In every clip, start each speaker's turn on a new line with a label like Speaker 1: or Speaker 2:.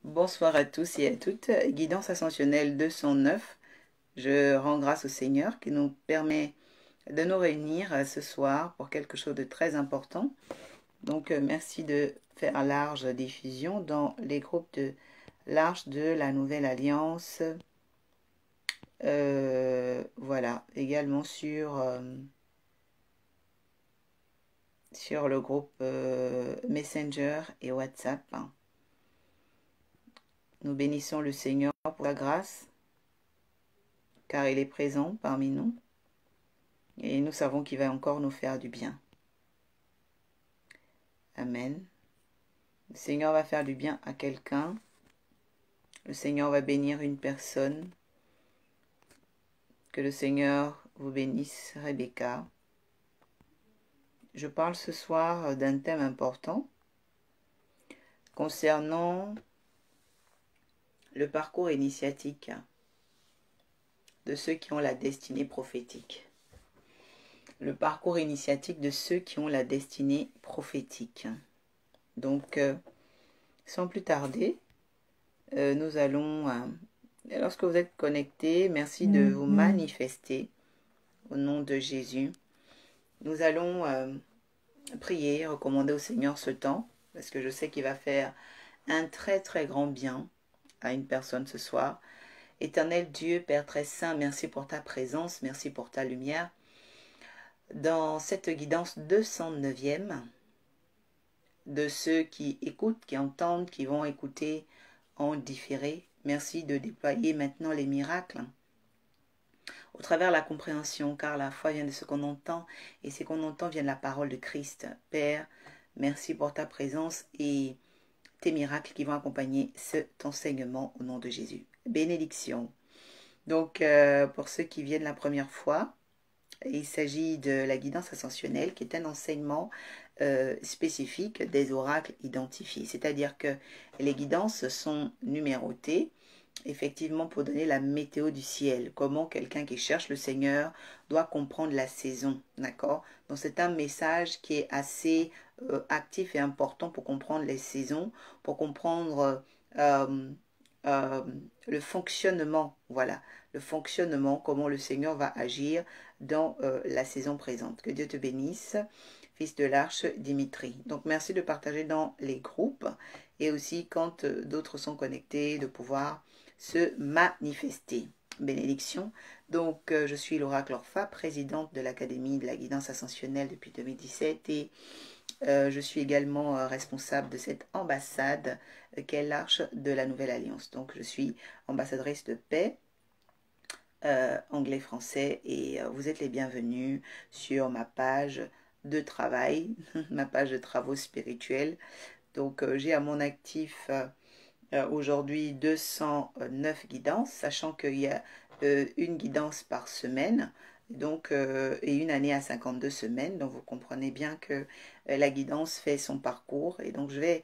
Speaker 1: Bonsoir à tous et à toutes. Guidance ascensionnelle 209. Je rends grâce au Seigneur qui nous permet de nous réunir ce soir pour quelque chose de très important. Donc, merci de faire large diffusion dans les groupes de l'Arche de la Nouvelle Alliance. Voilà, également sur le groupe Messenger et WhatsApp. Nous bénissons le Seigneur pour la grâce, car il est présent parmi nous. Et nous savons qu'il va encore nous faire du bien. Amen. Le Seigneur va faire du bien à quelqu'un. Le Seigneur va bénir une personne. Que le Seigneur vous bénisse, Rebecca. Je parle ce soir d'un thème important concernant le parcours initiatique de ceux qui ont la destinée prophétique. Le parcours initiatique de ceux qui ont la destinée prophétique. Donc, sans plus tarder, nous allons, lorsque vous êtes connectés, merci de vous manifester au nom de Jésus. Nous allons prier, recommander au Seigneur ce temps, parce que je sais qu'il va faire un très très grand bien à une personne ce soir. Éternel Dieu, Père très saint, merci pour ta présence, merci pour ta lumière. Dans cette guidance 209e, de ceux qui écoutent, qui entendent, qui vont écouter en différé, merci de déployer maintenant les miracles au travers de la compréhension, car la foi vient de ce qu'on entend, et ce qu'on entend vient de la parole de Christ. Père, merci pour ta présence et tes miracles qui vont accompagner cet enseignement au nom de Jésus. Bénédiction. Donc, pour ceux qui viennent la première fois, il s'agit de la guidance ascensionnelle, qui est un enseignement spécifique des oracles identifiés. C'est-à-dire que les guidances sont numérotées, effectivement pour donner la météo du ciel, comment quelqu'un qui cherche le Seigneur doit comprendre la saison, d'accord? Donc c'est un message qui est assez actif et important pour comprendre les saisons, pour comprendre le fonctionnement, voilà, le fonctionnement, comment le Seigneur va agir dans la saison présente. Que Dieu te bénisse, fils de l'Arche, Dimitri. Donc merci de partager dans les groupes et aussi quand d'autres sont connectés, de pouvoir se manifester. Bénédiction. Donc, je suis l'oracle Orpha, présidente de l'Académie de la guidance ascensionnelle depuis 2017 et je suis également responsable de cette ambassade qu'est l'Arche de la Nouvelle Alliance. Donc, je suis ambassadrice de paix, anglais-français, et vous êtes les bienvenus sur ma page de travail, ma page de travaux spirituels. Donc, j'ai à mon actif aujourd'hui 209 guidances, sachant qu'il y a une guidance par semaine, donc, et une année à 52 semaines. Donc vous comprenez bien que la guidance fait son parcours. Et donc je vais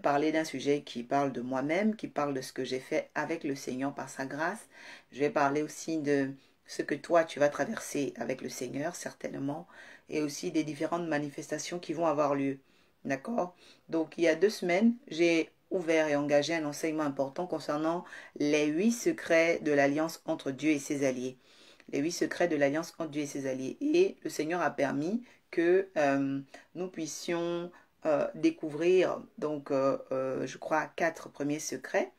Speaker 1: parler d'un sujet qui parle de moi-même, qui parle de ce que j'ai fait avec le Seigneur par sa grâce. Je vais parler aussi de ce que toi tu vas traverser avec le Seigneur certainement, et aussi des différentes manifestations qui vont avoir lieu. D'accord? Donc il y a 2 semaines, j'ai ouvert et engagé un enseignement important concernant les 8 secrets de l'alliance entre Dieu et ses alliés. Les 8 secrets de l'alliance entre Dieu et ses alliés. Et le Seigneur a permis que nous puissions découvrir, donc, je crois, 4 premiers secrets.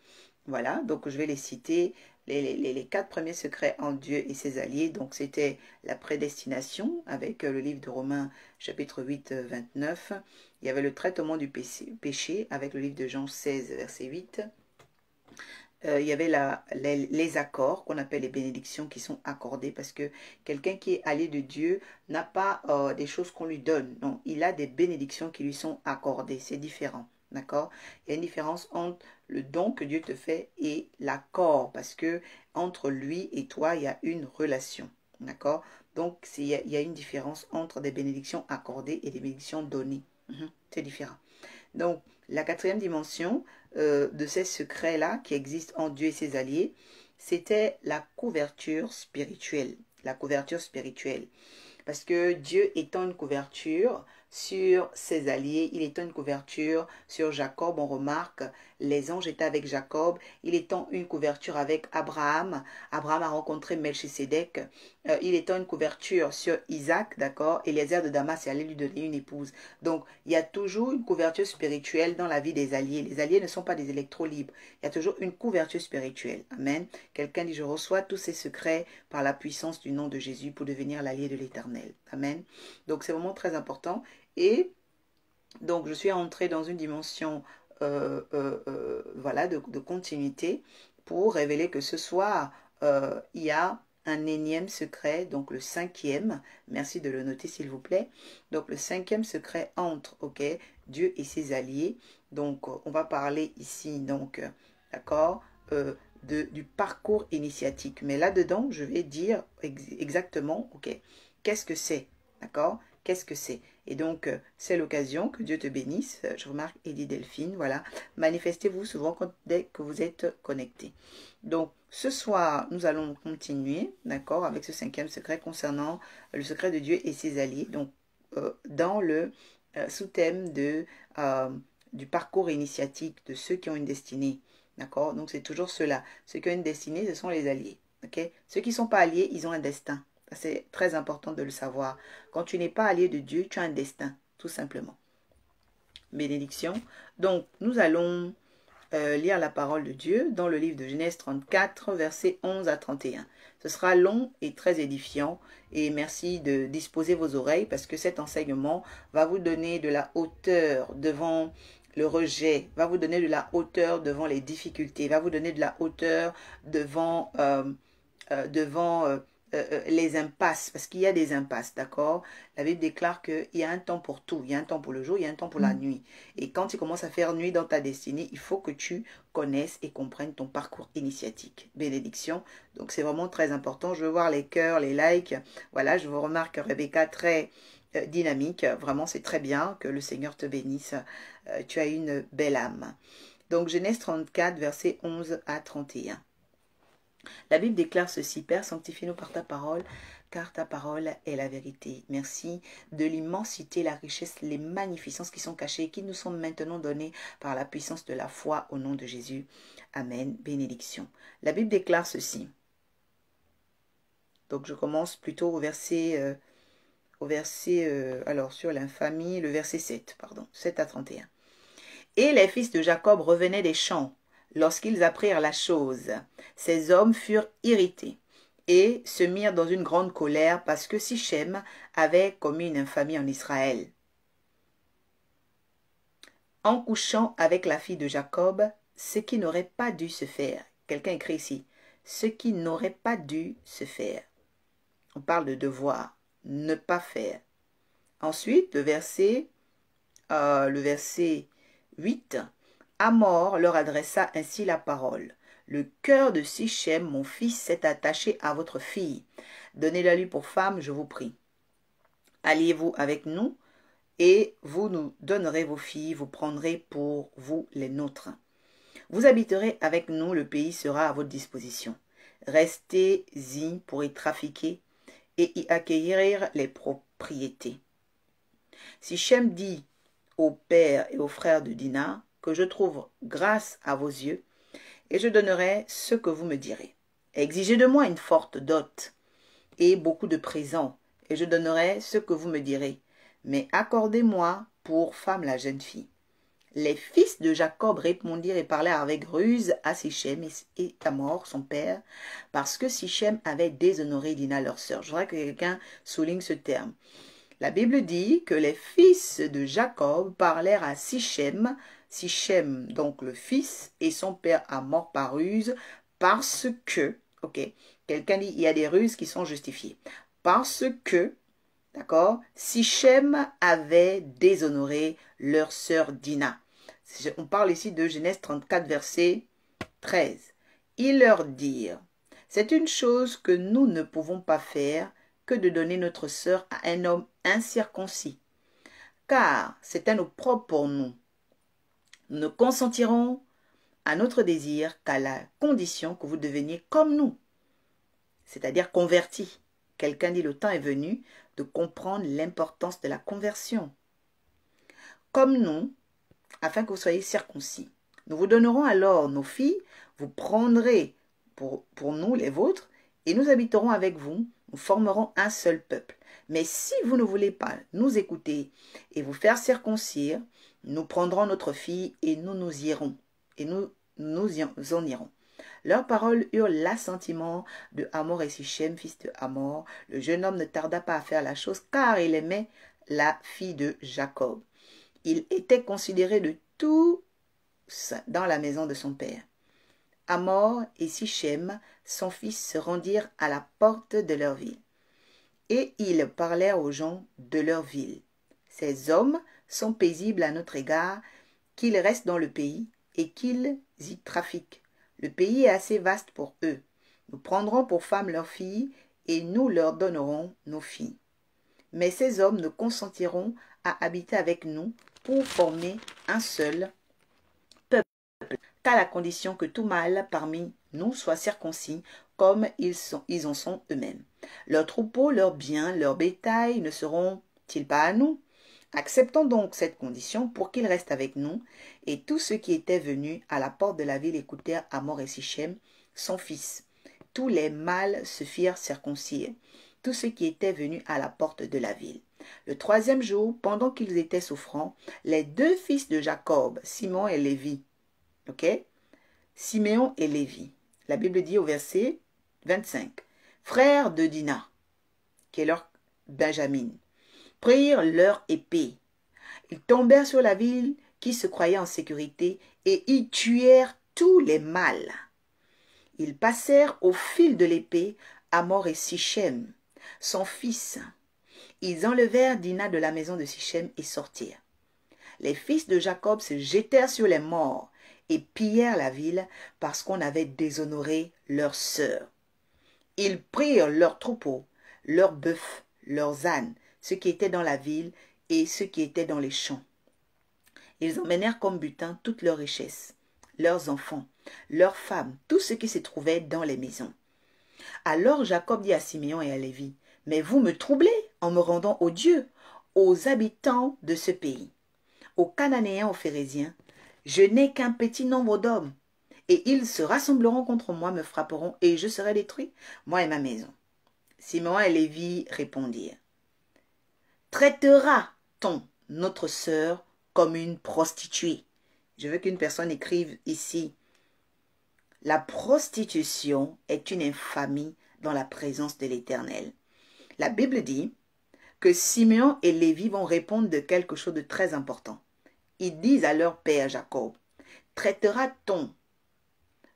Speaker 1: Voilà, donc je vais les citer. Les 4 premiers secrets en Dieu et ses alliés. Donc c'était la prédestination avec le livre de Romains chapitre 8, 29. Il y avait le traitement du péché avec le livre de Jean 16, verset 8. Il y avait les accords qu'on appelle les bénédictions qui sont accordées parce que quelqu'un qui est allié de Dieu n'a pas des choses qu'on lui donne. Non, il a des bénédictions qui lui sont accordées. C'est différent. D'accord? Il y a une différence entre le don que Dieu te fait et l'accord parce que entre lui et toi, il y a une relation. D'accord? Donc, il y a une différence entre des bénédictions accordées et des bénédictions données. C'est différent. Donc, la 4e dimension de ces secrets-là qui existent en Dieu et ses alliés, c'était la couverture spirituelle. La couverture spirituelle. Parce que Dieu étant une couverture, sur ses alliés, il étend une couverture sur Jacob. On remarque, les anges étaient avec Jacob, il étend une couverture avec Abraham. Abraham a rencontré Melchisédek. Il étend une couverture sur Isaac, d'accord. Eliezer de Damas est allé lui donner une épouse. Donc, il y a toujours une couverture spirituelle dans la vie des alliés. Les alliés ne sont pas des électrons libres. Il y a toujours une couverture spirituelle. Amen. Quelqu'un dit, je reçois tous ces secrets par la puissance du nom de Jésus pour devenir l'allié de l'Éternel. Amen. Donc, c'est vraiment très important. Et donc, je suis entrée dans une dimension voilà, de continuité pour révéler que ce soir, il y a un énième secret, donc le cinquième, merci de le noter s'il vous plaît, donc le cinquième secret entre, ok, Dieu et ses alliés. Donc, on va parler ici, donc, d'accord, du parcours initiatique. Mais là-dedans, je vais dire exactement, ok, qu'est-ce que c'est, d'accord? Qu'est-ce que c'est? Et donc, c'est l'occasion, que Dieu te bénisse. Je remarque Eddie Delphine, voilà. Manifestez-vous souvent dès que vous êtes connectés. Donc, ce soir, nous allons continuer, d'accord, avec ce cinquième secret concernant le secret de Dieu et ses alliés. Donc, dans le sous-thème du parcours initiatique de ceux qui ont une destinée, d'accord? Donc, c'est toujours cela. Ceux qui ont une destinée, ce sont les alliés, ok? Ceux qui ne sont pas alliés, ils ont un destin. C'est très important de le savoir. Quand tu n'es pas allié de Dieu, tu as un destin, tout simplement. Bénédiction. Donc, nous allons lire la parole de Dieu dans le livre de Genèse 34, versets 11 à 31. Ce sera long et très édifiant. Et merci de disposer vos oreilles parce que cet enseignement va vous donner de la hauteur devant le rejet, va vous donner de la hauteur devant les difficultés, va vous donner de la hauteur devant les impasses, parce qu'il y a des impasses, d'accord? La Bible déclare qu'il y a un temps pour tout. Il y a un temps pour le jour, il y a un temps pour la nuit. Et quand il commence à faire nuit dans ta destinée, il faut que tu connaisses et comprennes ton parcours initiatique. Bénédiction. Donc, c'est vraiment très important. Je veux voir les cœurs, les likes. Voilà, je vous remarque Rebecca très dynamique. Vraiment, c'est très bien. Que le Seigneur te bénisse. Tu as une belle âme. Donc, Genèse 34, versets 11 à 31. La Bible déclare ceci: Père, sanctifie-nous par ta parole, car ta parole est la vérité. Merci de l'immensité, la richesse, les magnificences qui sont cachées et qui nous sont maintenant données par la puissance de la foi au nom de Jésus. Amen. Bénédiction. La Bible déclare ceci. Donc je commence plutôt au verset, alors sur l'infamie, le verset 7, pardon, 7 à 31. Et les fils de Jacob revenaient des champs. Lorsqu'ils apprirent la chose, ces hommes furent irrités et se mirent dans une grande colère parce que Sichem avait commis une infamie en Israël. En couchant avec la fille de Jacob, ce qui n'aurait pas dû se faire. Quelqu'un écrit ici, ce qui n'aurait pas dû se faire. On parle de devoir, ne pas faire. Ensuite, le verset 8. Hamor leur adressa ainsi la parole. Le cœur de Sichem, mon fils, s'est attaché à votre fille. Donnez-la lui pour femme, je vous prie. Alliez-vous avec nous, et vous nous donnerez vos filles, vous prendrez pour vous les nôtres. Vous habiterez avec nous, le pays sera à votre disposition. Restez-y pour y trafiquer et y acquérir les propriétés. Sichem dit au père et aux frères de Dina que je trouve grâce à vos yeux, et je donnerai ce que vous me direz. Exigez de moi une forte dot et beaucoup de présents, et je donnerai ce que vous me direz. Mais accordez-moi pour femme la jeune fille. Les fils de Jacob répondirent et parlèrent avec ruse à Sichem et Hamor, son père, parce que Sichem avait déshonoré Dina, leur sœur. Je voudrais que quelqu'un souligne ce terme. La Bible dit que les fils de Jacob parlèrent à Sichem, donc le fils, et son père Hamor par ruse, parce que, ok, quelqu'un dit, il y a des ruses qui sont justifiées, parce que, d'accord, Sichem avait déshonoré leur sœur Dina. On parle ici de Genèse 34, verset 13. Ils leur dirent, c'est une chose que nous ne pouvons pas faire, que de donner notre sœur à un homme incirconcis, car c'est un opprobre pour nous. Nous ne consentirons à notre désir qu'à la condition que vous deveniez comme nous, c'est-à-dire convertis. Quelqu'un dit, le temps est venu de comprendre l'importance de la conversion. comme nous, afin que vous soyez circoncis. Nous vous donnerons alors nos filles, vous prendrez pour nous les vôtres, et nous habiterons avec vous, nous formerons un seul peuple. Mais si vous ne voulez pas nous écouter et vous faire circoncire, nous prendrons notre fille et nous irons, et nous en irons. Leurs paroles eurent l'assentiment de Hamor et Sichem, fils de Hamor. Le jeune homme ne tarda pas à faire la chose, car il aimait la fille de Jacob. Il était considéré de tous dans la maison de son père. Hamor et Sichem, son fils, se rendirent à la porte de leur ville. Et ils parlèrent aux gens de leur ville. Ces hommes sont paisibles à notre égard, qu'ils restent dans le pays et qu'ils y trafiquent. Le pays est assez vaste pour eux. Nous prendrons pour femmes leurs filles et nous leur donnerons nos filles. Mais ces hommes ne consentiront à habiter avec nous pour former un seul peuple, qu'à la condition que tout mâle parmi nous soit circoncis, comme ils en sont eux-mêmes. Leurs troupeaux, leurs biens, leurs bétails ne seront-ils pas à nous? Acceptons donc cette condition pour qu'ils restent avec nous. Et tous ceux qui étaient venus à la porte de la ville écoutèrent Hamor et Sichem, son fils. Tous les mâles se firent circoncire, tous ceux qui étaient venus à la porte de la ville. Le troisième jour, pendant qu'ils étaient souffrants, les deux fils de Jacob, Simon et Lévi, Siméon et Lévi, la Bible dit au verset 25, frères de Dina, qui est leur Benjamin, prirent leur épée. Ils tombèrent sur la ville qui se croyait en sécurité et y tuèrent tous les mâles. Ils passèrent au fil de l'épée Hamor et Sichem, son fils. Ils enlevèrent Dina de la maison de Sichem et sortirent. Les fils de Jacob se jetèrent sur les morts et pillèrent la ville parce qu'on avait déshonoré leur sœur. Ils prirent leurs troupeaux, leurs bœufs, leurs ânes, ceux qui étaient dans la ville et ceux qui étaient dans les champs. Ils emmenèrent comme butin toutes leurs richesses, leurs enfants, leurs femmes, tout ce qui se trouvait dans les maisons. Alors Jacob dit à Siméon et à Lévi, « Mais vous me troublez en me rendant odieux aux habitants de ce pays. Aux Cananéens, aux Phérésiens, je n'ai qu'un petit nombre d'hommes, et ils se rassembleront contre moi, me frapperont, et je serai détruit, moi et ma maison. » Siméon et Lévi répondirent, « Traitera-t-on notre sœur comme une prostituée? » Je veux qu'une personne écrive ici, « La prostitution est une infamie dans la présence de l'Éternel. » La Bible dit que Siméon et Lévi vont répondre de quelque chose de très important. Ils disent à leur père Jacob, « Traitera-t-on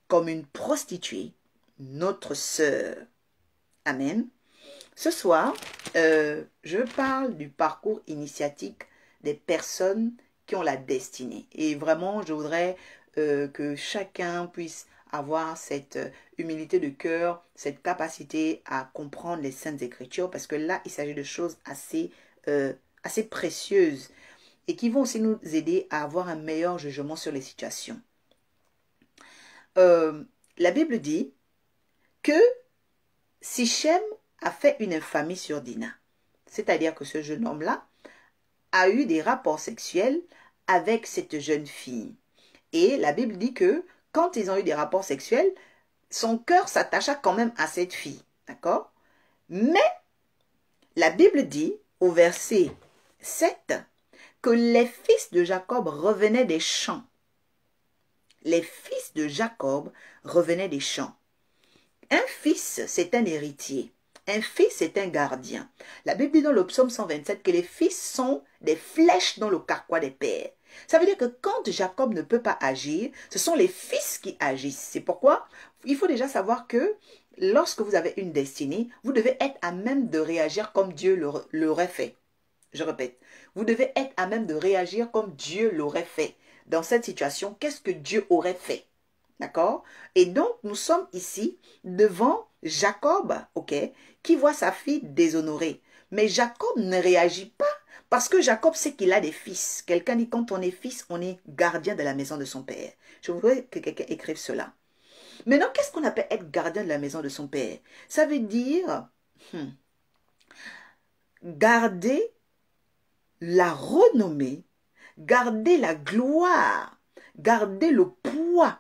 Speaker 1: comme une prostituée notre sœur? » Amen. Ce soir, je parle du parcours initiatique des personnes qui ont la destinée. Et vraiment, je voudrais que chacun puisse avoir cette humilité de cœur, cette capacité à comprendre les Saintes Écritures, parce que là, il s'agit de choses assez précieuses et qui vont aussi nous aider à avoir un meilleur jugement sur les situations. La Bible dit que Sichem a fait une infamie sur Dina. C'est-à-dire que ce jeune homme-là a eu des rapports sexuels avec cette jeune fille. Et la Bible dit que quand ils ont eu des rapports sexuels, son cœur s'attacha quand même à cette fille. D'accord? Mais la Bible dit au verset 7 que les fils de Jacob revenaient des champs. Les fils de Jacob revenaient des champs. Un fils, c'est un héritier. Un fils, c'est un gardien. La Bible dit dans le psaume 127 que les fils sont des flèches dans le carquois des pères. Ça veut dire que quand Jacob ne peut pas agir, ce sont les fils qui agissent. C'est pourquoi il faut déjà savoir que lorsque vous avez une destinée, vous devez être à même de réagir comme Dieu l'aurait fait. Je répète, vous devez être à même de réagir comme Dieu l'aurait fait. Dans cette situation, qu'est-ce que Dieu aurait fait? D'accord? Et donc, nous sommes ici devant Jacob, qui voit sa fille déshonorée. Mais Jacob ne réagit pas parce que Jacob sait qu'il a des fils. Quelqu'un dit, quand on est fils, on est gardien de la maison de son père. Je voudrais que quelqu'un écrive cela. Maintenant, qu'est-ce qu'on appelle être gardien de la maison de son père? Ça veut dire garder la renommée, gardez la gloire, gardez le poids.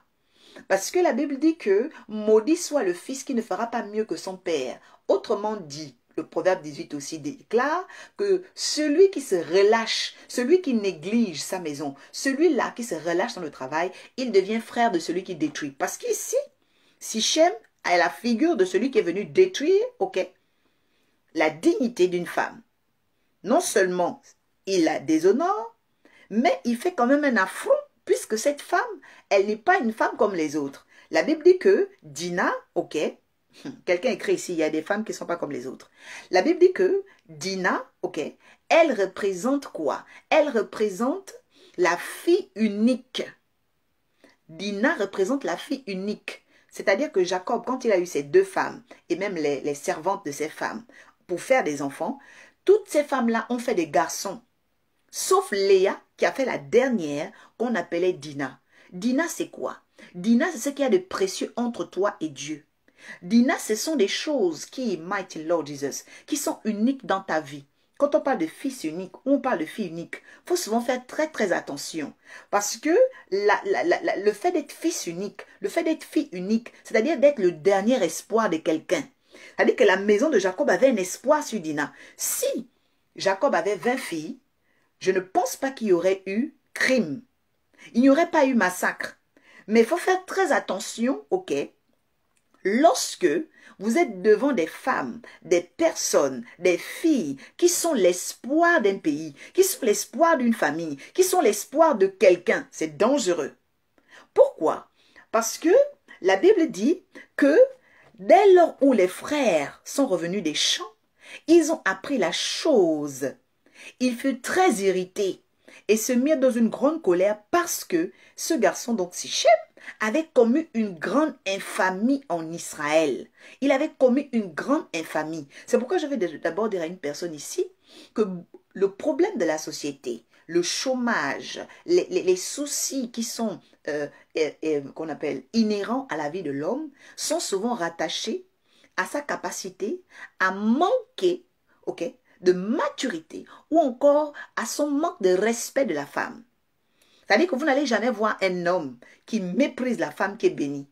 Speaker 1: Parce que la Bible dit que maudit soit le fils qui ne fera pas mieux que son père. Autrement dit, le proverbe 18 aussi déclare que celui qui se relâche, celui qui néglige sa maison, celui-là qui se relâche dans le travail, il devient frère de celui qui détruit. Parce qu'ici, Sichem a la figure de celui qui est venu détruire, ok, la dignité d'une femme. Non seulement il la déshonore, mais il fait quand même un affront, puisque cette femme, elle n'est pas une femme comme les autres. La Bible dit que Dina, ok, quelqu'un écrit ici, il y a des femmes qui ne sont pas comme les autres. La Bible dit que Dina, ok, elle représente quoi? Elle représente la fille unique. Dina représente la fille unique. C'est-à-dire que Jacob, quand il a eu ses deux femmes, et même les servantes de ces femmes, pour faire des enfants, toutes ces femmes-là ont fait des garçons. Sauf Léa, qui a fait la dernière, qu'on appelait Dina. Dina, c'est quoi? Dina, c'est ce qu'il y a de précieux entre toi et Dieu. Dina, ce sont des choses qui, mighty Lord Jesus, qui sont uniques dans ta vie. Quand on parle de fils unique ou on parle de fille unique, il faut souvent faire très très attention. Parce que le fait d'être fils unique, le fait d'être fille unique, c'est-à-dire d'être le dernier espoir de quelqu'un. C'est-à-dire que la maison de Jacob avait un espoir sur Dina. Si Jacob avait 20 filles, je ne pense pas qu'il y aurait eu crime. Il n'y aurait pas eu massacre. Mais il faut faire très attention, ok? Lorsque vous êtes devant des femmes, des personnes, des filles qui sont l'espoir d'un pays, qui sont l'espoir d'une famille, qui sont l'espoir de quelqu'un, c'est dangereux. Pourquoi? Parce que la Bible dit que dès lors où les frères sont revenus des champs, ils ont appris la chose. Ils furent très irrités et se mirent dans une grande colère parce que ce garçon, donc Sichem, avait commis une grande infamie en Israël. Il avait commis une grande infamie. C'est pourquoi je vais d'abord dire à une personne ici que le problème de la société, le chômage, les soucis qui sont qu'on appelle inhérents à la vie de l'homme sont souvent rattachés à sa capacité à manquer, ok, de maturité ou encore à son manque de respect de la femme. C'est-à-dire que vous n'allez jamais voir un homme qui méprise la femme qui est bénie.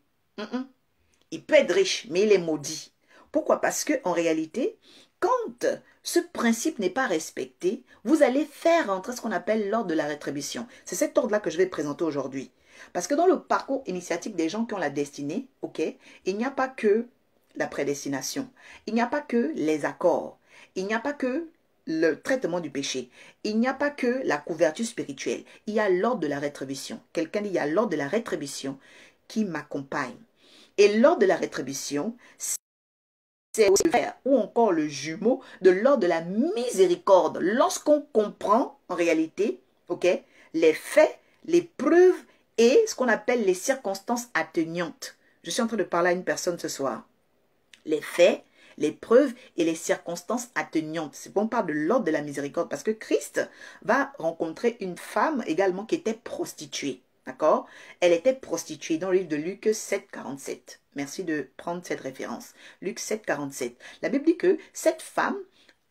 Speaker 1: Il peut être riche, mais il est maudit. Pourquoi? Parce qu'en réalité, quand ce principe n'est pas respecté, vous allez faire entrer ce qu'on appelle l'ordre de la rétribution. C'est cet ordre-là que je vais présenter aujourd'hui. Parce que dans le parcours initiatique des gens qui ont la destinée, ok, il n'y a pas que la prédestination. Il n'y a pas que les accords. Il n'y a pas que le traitement du péché. Il n'y a pas que la couverture spirituelle. Il y a l'ordre de la rétribution. Quelqu'un dit, il y a l'ordre de la rétribution qui m'accompagne. Et l'ordre de la rétribution, c'est le frère ou encore le jumeau de l'ordre de la miséricorde. Lorsqu'on comprend, en réalité, ok, les faits, les preuves et ce qu'on appelle les circonstances atténuantes. Je suis en train de parler à une personne ce soir. Les faits, les preuves et les circonstances atténuantes. C'est bon, on parle de l'ordre de la miséricorde parce que Christ va rencontrer une femme également qui était prostituée. D'accord? Elle était prostituée dans le livre de Luc 7, 47. Merci de prendre cette référence. Luc 7, 47. La Bible dit que cette femme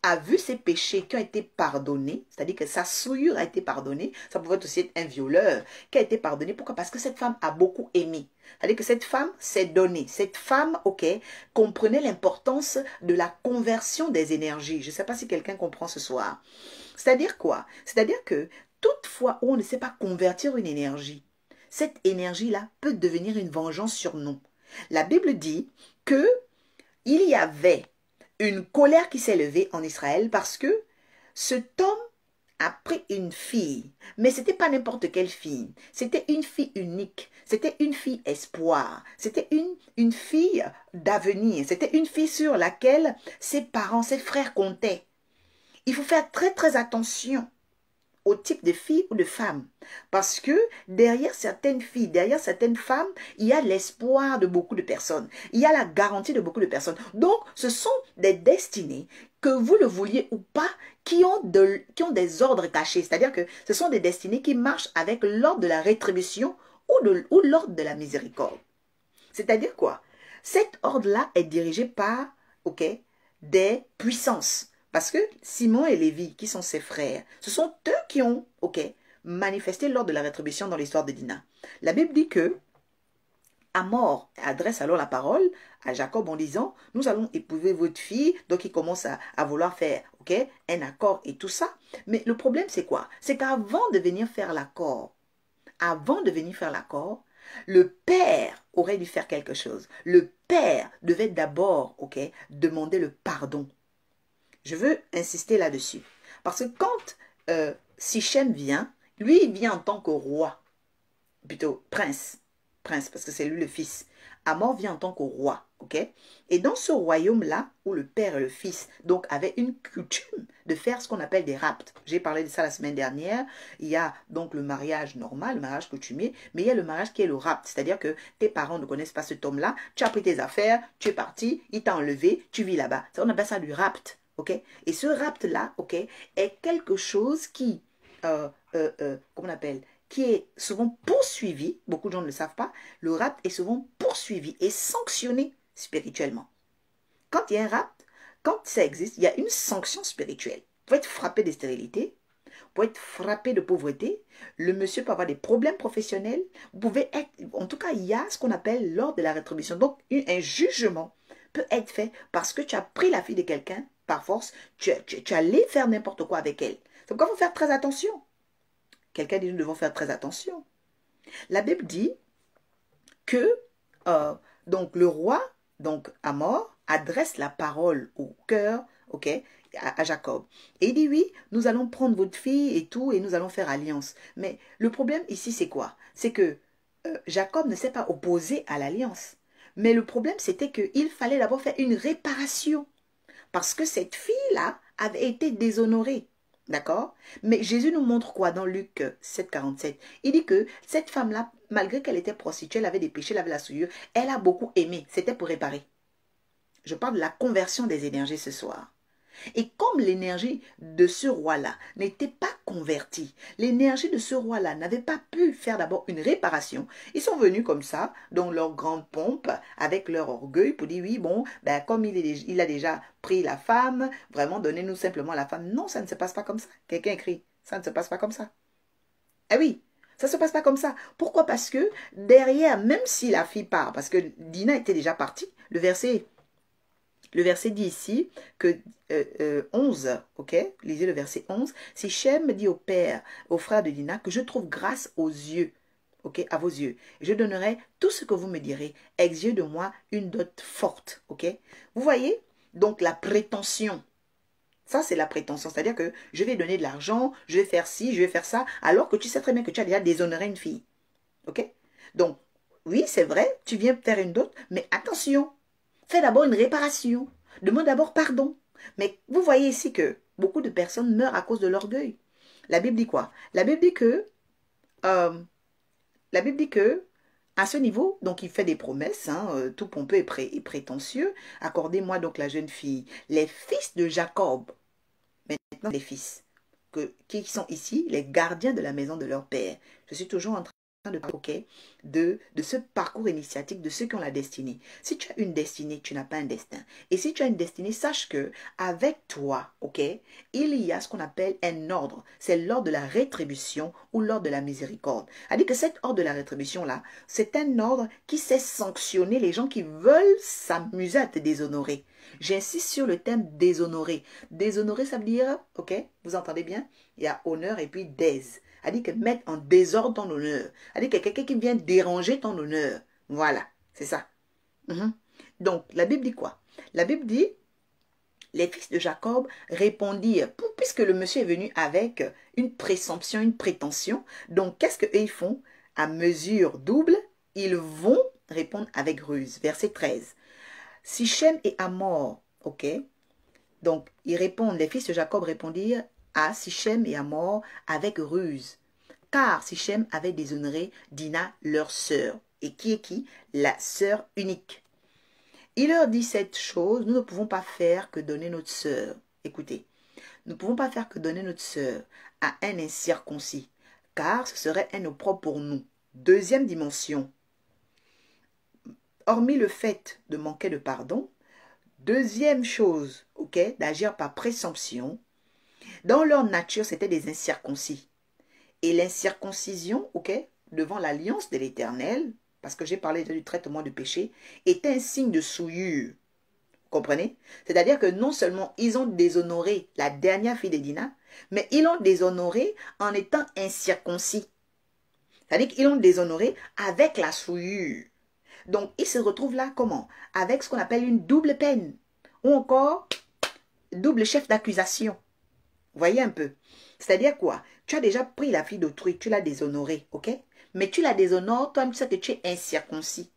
Speaker 1: a vu ses péchés qui ont été pardonnés, c'est-à-dire que sa souillure a été pardonnée, ça pouvait aussi être un violeur qui a été pardonné. Pourquoi? Parce que cette femme a beaucoup aimé. C'est-à-dire que cette femme s'est donnée. Cette femme, ok, comprenait l'importance de la conversion des énergies. Je ne sais pas si quelqu'un comprend ce soir. C'est-à-dire quoi? C'est-à-dire que toutefois où on ne sait pas convertir une énergie, cette énergie-là peut devenir une vengeance sur nous. La Bible dit que il y avait une colère qui s'est levée en Israël parce que cet homme a pris une fille. Mais ce n'était pas n'importe quelle fille. C'était une fille unique. C'était une fille espoir. C'était une fille d'avenir. C'était une fille sur laquelle ses parents, ses frères comptaient. Il faut faire très très attention au type de fille ou de femme. Parce que derrière certaines filles, derrière certaines femmes, il y a l'espoir de beaucoup de personnes. Il y a la garantie de beaucoup de personnes. Donc, ce sont des destinées, que vous le vouliez ou pas, qui ont des ordres cachés. C'est-à-dire que ce sont des destinées qui marchent avec l'ordre de la rétribution ou l'ordre de la miséricorde. C'est-à-dire quoi? Cet ordre-là est dirigé par, ok, des puissances. Parce que Simon et Lévi, qui sont ses frères, ce sont eux qui ont, ok, manifesté lors de la rétribution dans l'histoire de Dina. La Bible dit que Hamor adresse alors la parole à Jacob en disant, nous allons épouser votre fille. Donc il commence à vouloir faire un accord et tout ça. Mais le problème c'est quoi? C'est qu'avant de venir faire l'accord, le père aurait dû faire quelque chose. Le père devait d'abord demander le pardon. Je veux insister là-dessus. Parce que quand Sichem vient, lui il vient en tant que roi, plutôt prince, parce que c'est lui le fils. Hamor vient en tant que roi, Et dans ce royaume-là, où le père et le fils donc avaient une coutume de faire ce qu'on appelle des rapts. J'ai parlé de ça la semaine dernière. Il y a donc le mariage normal, le mariage coutumier, mais il y a le mariage qui est le rapt. C'est-à-dire que tes parents ne connaissent pas cet homme-là, tu as pris tes affaires, tu es parti, il t'a enlevé, tu vis là-bas. On appelle ça du rapt, Et ce rapt-là, est quelque chose qui, comment on appelle, qui est souvent poursuivi, beaucoup de gens ne le savent pas, le rapt est souvent poursuivi et sanctionné spirituellement. Quand il y a un rapt, quand ça existe, il y a une sanction spirituelle. Vous pouvez être frappé de stérilité, vous pouvez être frappé de pauvreté, le monsieur peut avoir des problèmes professionnels, vous pouvez être, en tout cas, il y a ce qu'on appelle l'ordre de la rétribution. Donc, un jugement peut être fait parce que tu as pris la fille de quelqu'un par force, tu allais faire n'importe quoi avec elle. C'est pourquoi il faut faire très attention. Quelqu'un dit, nous devons faire très attention. La Bible dit que donc le roi, donc Hamor, adresse la parole au cœur, à Jacob. Et il dit, oui, nous allons prendre votre fille et tout, et nous allons faire alliance. Mais le problème ici, c'est quoi? C'est que Jacob ne s'est pas opposé à l'alliance. Mais le problème, c'était qu'il fallait d'abord faire une réparation. Parce que cette fille-là avait été déshonorée. D'accord? Mais Jésus nous montre quoi dans Luc 7, 47? Il dit que cette femme-là, malgré qu'elle était prostituée, elle avait des péchés, elle avait la souillure, elle a beaucoup aimé. C'était pour réparer. Je parle de la conversion des énergies ce soir. Et comme l'énergie de ce roi-là n'était pas convertie, l'énergie de ce roi-là n'avait pas pu faire d'abord une réparation, ils sont venus comme ça, dans leur grande pompe, avec leur orgueil, pour dire, oui, bon, ben, comme il a déjà pris la femme, vraiment, donnez-nous simplement la femme. Non, ça ne se passe pas comme ça. Quelqu'un écrit, ça ne se passe pas comme ça. Eh oui, ça ne se passe pas comme ça. Pourquoi? Parce que derrière, même si la fille part, parce que Dina était déjà partie, le verset dit ici que 11, lisez le verset 11. Sichem dit au père, au frère de Dina, que je trouve grâce aux yeux, à vos yeux. Je donnerai tout ce que vous me direz. Exigez de moi une dot forte, Vous voyez? Donc la prétention. Ça, c'est la prétention. C'est-à-dire que je vais donner de l'argent, je vais faire ci, je vais faire ça, alors que tu sais très bien que tu as déjà déshonoré une fille. Donc, oui, c'est vrai, tu viens faire une dot, mais attention. Fais d'abord une réparation. Demande d'abord pardon. Mais vous voyez ici que beaucoup de personnes meurent à cause de l'orgueil. La Bible dit quoi? La Bible dit que, à ce niveau, donc il fait des promesses, tout pompeux et prétentieux. Accordez-moi donc la jeune fille. Les fils de Jacob, maintenant les fils, qui sont ici, les gardiens de la maison de leur père. Je suis toujours en train de ce parcours initiatique de ceux qui ont la destinée. Si tu as une destinée, tu n'as pas un destin. Et si tu as une destinée, sache que avec toi, il y a ce qu'on appelle un ordre. C'est l'ordre de la rétribution ou l'ordre de la miséricorde. C'est-à-dire que cet ordre de la rétribution-là, c'est un ordre qui sait sanctionner les gens qui veulent s'amuser à te déshonorer. J'insiste sur le thème déshonorer. Déshonorer, ça veut dire, vous entendez bien? Il y a honneur et puis dés. A dit que mettre en désordre ton honneur. A dit que quelqu'un qui vient déranger ton honneur. Voilà, c'est ça. Donc, la Bible dit quoi? La Bible dit, les fils de Jacob répondirent, puisque le monsieur est venu avec une présomption, une prétention, donc qu'est-ce qu'ils font? À mesure double, ils vont répondre avec ruse. Verset 13. Sichem et Hamor, donc ils répondent, les fils de Jacob répondirent à Sichem et Hamor avec ruse, car Sichem avait déshonoré Dina, leur sœur. Et qui est qui? La sœur unique. Il leur dit cette chose, nous ne pouvons pas faire que donner notre sœur. Écoutez, nous ne pouvons pas faire que donner notre sœur à un incirconcis, car ce serait un opprobre pour nous. Deuxième dimension, hormis le fait de manquer de pardon, deuxième chose, d'agir par présomption, dans leur nature, c'était des incirconcis. Et l'incirconcision, ok, devant l'alliance de l'Éternel, parce que j'ai parlé du traitement du péché, est un signe de souillure. Comprenez? C'est-à-dire que non seulement ils ont déshonoré la dernière fille de Dina, mais ils l'ont déshonoré en étant incirconcis. C'est-à-dire qu'ils l'ont déshonoré avec la souillure. Donc, ils se retrouvent là comment? Avec ce qu'on appelle une double peine. Ou encore, double chef d'accusation. Vous voyez un peu? C'est-à-dire quoi? Tu as déjà pris la fille d'autrui, tu l'as déshonorée, ok? Mais tu la déshonores, toi, tu sais que tu es incirconcis.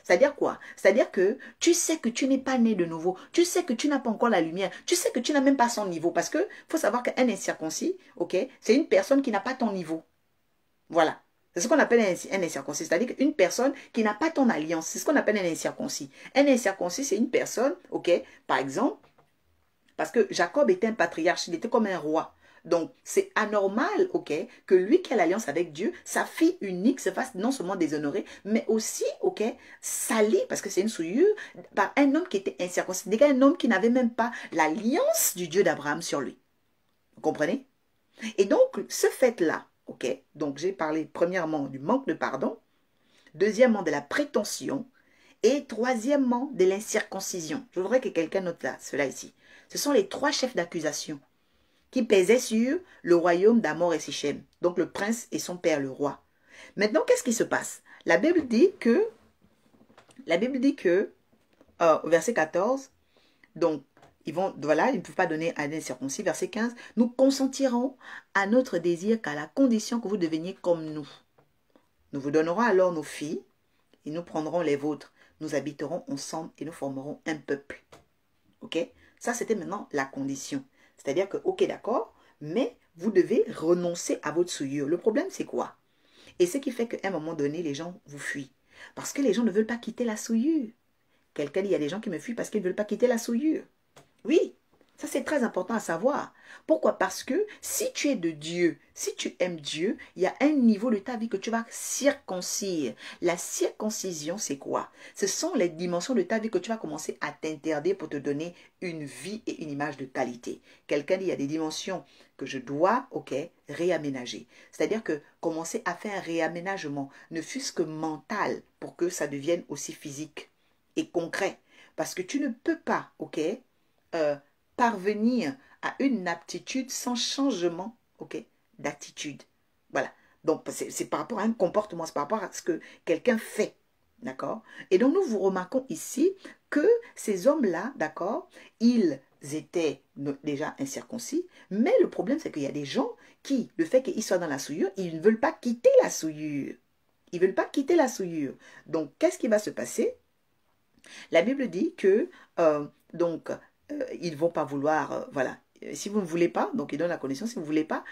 Speaker 1: C'est-à-dire quoi? C'est-à-dire que tu sais que tu n'es pas né de nouveau. Tu sais que tu n'as pas encore la lumière. Tu sais que tu n'as même pas son niveau. Parce que faut savoir qu'un incirconcis, ok, c'est une personne qui n'a pas ton niveau. Voilà. C'est ce qu'on appelle un incirconcis. C'est-à-dire qu'une personne qui n'a pas ton alliance. C'est ce qu'on appelle un incirconcis. Un incirconcis, c'est une personne, ok, par exemple, parce que Jacob était un patriarche, il était comme un roi. Donc, c'est anormal, ok, que lui qui a l'alliance avec Dieu, sa fille unique se fasse non seulement déshonorer, mais aussi, ok, sali, parce que c'est une souillure, par un homme qui était incirconcis. Un homme qui n'avait même pas l'alliance du Dieu d'Abraham sur lui. Vous comprenez? Et donc, ce fait-là, ok, donc j'ai parlé premièrement du manque de pardon, deuxièmement de la prétention, et troisièmement de l'incirconcision. Je voudrais que quelqu'un note là, cela ici. Ce sont les trois chefs d'accusation qui pesaient sur le royaume d'Amor et Sichem, donc le prince et son père, le roi. Maintenant, qu'est-ce qui se passe? La Bible dit que, verset 14, donc, voilà, ils ne peuvent pas donner à un circoncis. Verset 15, nous consentirons à notre désir qu'à la condition que vous deveniez comme nous. Nous vous donnerons alors nos filles et nous prendrons les vôtres. Nous habiterons ensemble et nous formerons un peuple. Ok? Ça, c'était maintenant la condition. C'est-à-dire que, ok, d'accord, mais vous devez renoncer à votre souillure. Le problème, c'est quoi? Et ce qui fait qu'à un moment donné, les gens vous fuient. Parce que les gens ne veulent pas quitter la souillure. Quelqu'un dit, il y a des gens qui me fuient parce qu'ils ne veulent pas quitter la souillure. Oui, ça c'est très important à savoir. Pourquoi? Parce que si tu es de Dieu, si tu aimes Dieu, il y a un niveau de ta vie que tu vas circoncire. La circoncision, c'est quoi? Ce sont les dimensions de ta vie que tu vas commencer à t'interdire pour te donner une vie et une image de qualité. Quelqu'un dit, il y a des dimensions que je dois, ok, réaménager. C'est-à-dire que commencer à faire un réaménagement, ne fût-ce que mental, pour que ça devienne aussi physique et concret. Parce que tu ne peux pas, ok, parvenir à une aptitude sans changement, ok, d'attitude. Voilà. Donc, c'est par rapport à un comportement, c'est par rapport à ce que quelqu'un fait. D'accord? Et donc, nous vous remarquons ici que ces hommes-là, d'accord, ils étaient déjà incirconcis, mais le problème, c'est qu'il y a des gens qui, le fait qu'ils soient dans la souillure, ils ne veulent pas quitter la souillure. Ils ne veulent pas quitter la souillure. Donc, qu'est-ce qui va se passer? La Bible dit que, ils ne vont pas vouloir, voilà. Si vous ne voulez pas, donc il donne la condition, si vous ne voulez pas,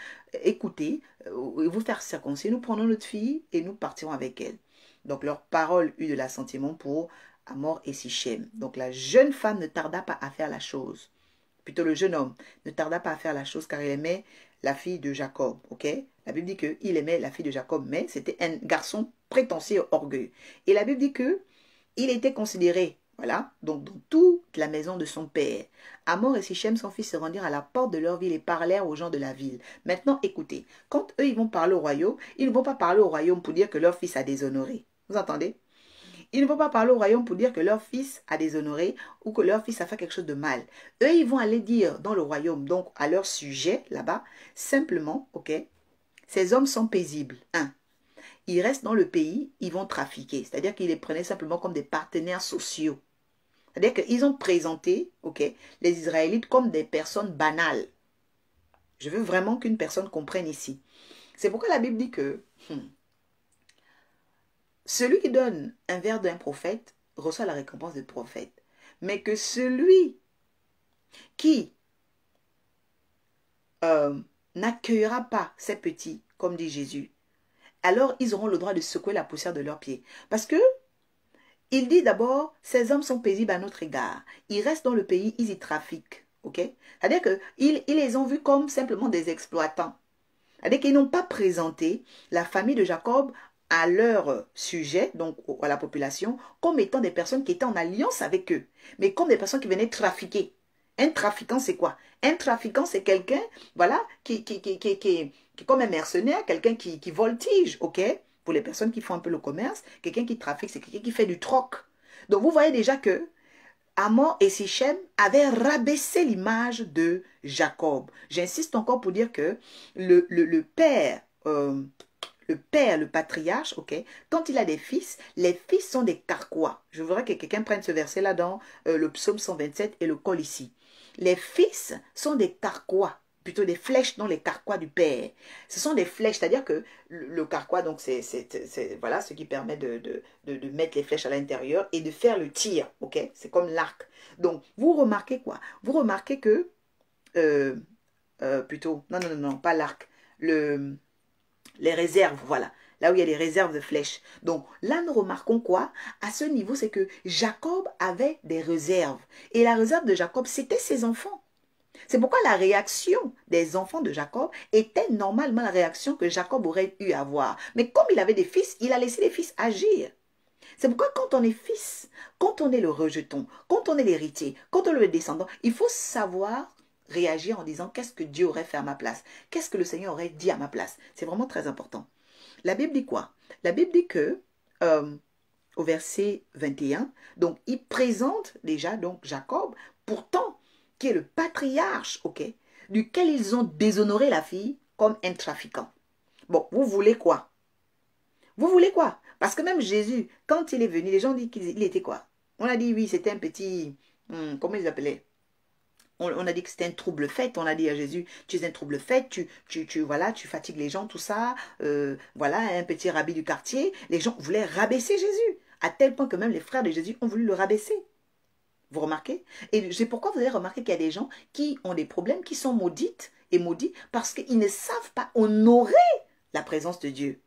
Speaker 1: écoutez, vous faire circoncire, nous prenons notre fille et nous partirons avec elle. Donc leur parole eut de l'assentiment pour Amor et Sichem. Donc la jeune femme ne tarda pas à faire la chose. Plutôt le jeune homme ne tarda pas à faire la chose car il aimait la fille de Jacob. Ok? La Bible dit qu'il aimait la fille de Jacob, mais c'était un garçon prétentieux et orgueilleux. Et la Bible dit que il était considéré, voilà, donc dans toute la maison de son père. Amor et Sichem, son fils, se rendirent à la porte de leur ville et parlèrent aux gens de la ville. Maintenant, écoutez, quand eux, ils vont parler au royaume, ils ne vont pas parler au royaume pour dire que leur fils a déshonoré. Vous entendez? Ils ne vont pas parler au royaume pour dire que leur fils a déshonoré ou que leur fils a fait quelque chose de mal. Eux, ils vont aller dire dans le royaume, donc à leur sujet, là-bas, simplement, ok, ces hommes sont paisibles. 1. Ils restent dans le pays, ils vont trafiquer. C'est-à-dire qu'ils les prenaient simplement comme des partenaires sociaux. C'est-à-dire qu'ils ont présenté, ok, les Israélites comme des personnes banales. Je veux vraiment qu'une personne comprenne ici. C'est pourquoi la Bible dit que celui qui donne un verre d'un prophète reçoit la récompense du prophète. Mais que celui qui n'accueillera pas ces petits, comme dit Jésus, alors ils auront le droit de secouer la poussière de leurs pieds. Parce que il dit d'abord, ces hommes sont paisibles à notre égard. Ils restent dans le pays, ils y trafiquent. Ok? C'est-à-dire qu'ils les ont vus comme simplement des exploitants. C'est-à-dire qu'ils n'ont pas présenté la famille de Jacob à leur sujet, donc à la population, comme étant des personnes qui étaient en alliance avec eux, mais comme des personnes qui venaient trafiquer. Un trafiquant, c'est quoi? Un trafiquant, c'est quelqu'un, voilà, qui est comme un mercenaire, quelqu'un qui voltige, ok? Pour les personnes qui font un peu le commerce, quelqu'un qui trafique, c'est quelqu'un qui fait du troc. Donc, vous voyez déjà que Hamor et Sichem avaient rabaissé l'image de Jacob. J'insiste encore pour dire que le père, le patriarche, ok, quand il a des fils, les fils sont des carquois. Je voudrais que quelqu'un prenne ce verset-là dans le psaume 127 et le colle ici. Les fils sont des carquois, plutôt des flèches dans les carquois du père. Ce sont des flèches, c'est-à-dire que le carquois, donc c'est voilà, ce qui permet de mettre les flèches à l'intérieur et de faire le tir, ok? C'est comme l'arc. Donc, vous remarquez quoi? Vous remarquez que, plutôt, non, pas l'arc, les réserves, voilà. Là où il y a les réserves de flèches. Donc là, nous remarquons quoi? À ce niveau, c'est que Jacob avait des réserves. Et la réserve de Jacob, c'était ses enfants. C'est pourquoi la réaction des enfants de Jacob était normalement la réaction que Jacob aurait eu à avoir. Mais comme il avait des fils, il a laissé les fils agir. C'est pourquoi quand on est fils, quand on est le rejeton, quand on est l'héritier, quand on est le descendant, il faut savoir réagir en disant qu'est-ce que Dieu aurait fait à ma place? Qu'est-ce que le Seigneur aurait dit à ma place? C'est vraiment très important. La Bible dit quoi? La Bible dit que, au verset 21, donc il présente déjà donc Jacob, pourtant, qui est le patriarche, ok, duquel ils ont déshonoré la fille comme un trafiquant. Bon, vous voulez quoi? Vous voulez quoi? Parce que même Jésus, quand il est venu, les gens disent qu'il était quoi? On a dit oui, c'était un petit, comment ils appelaient? On a dit que c'était un trouble fait. On a dit à Jésus, tu es un trouble fait, voilà, tu fatigues les gens, tout ça. Voilà, un petit rabbi du quartier. Les gens voulaient rabaisser Jésus. À tel point que même les frères de Jésus ont voulu le rabaisser. Vous remarquez? Et c'est pourquoi vous avez remarqué qu'il y a des gens qui ont des problèmes, qui sont maudites et maudits parce qu'ils ne savent pas honorer la présence de Dieu.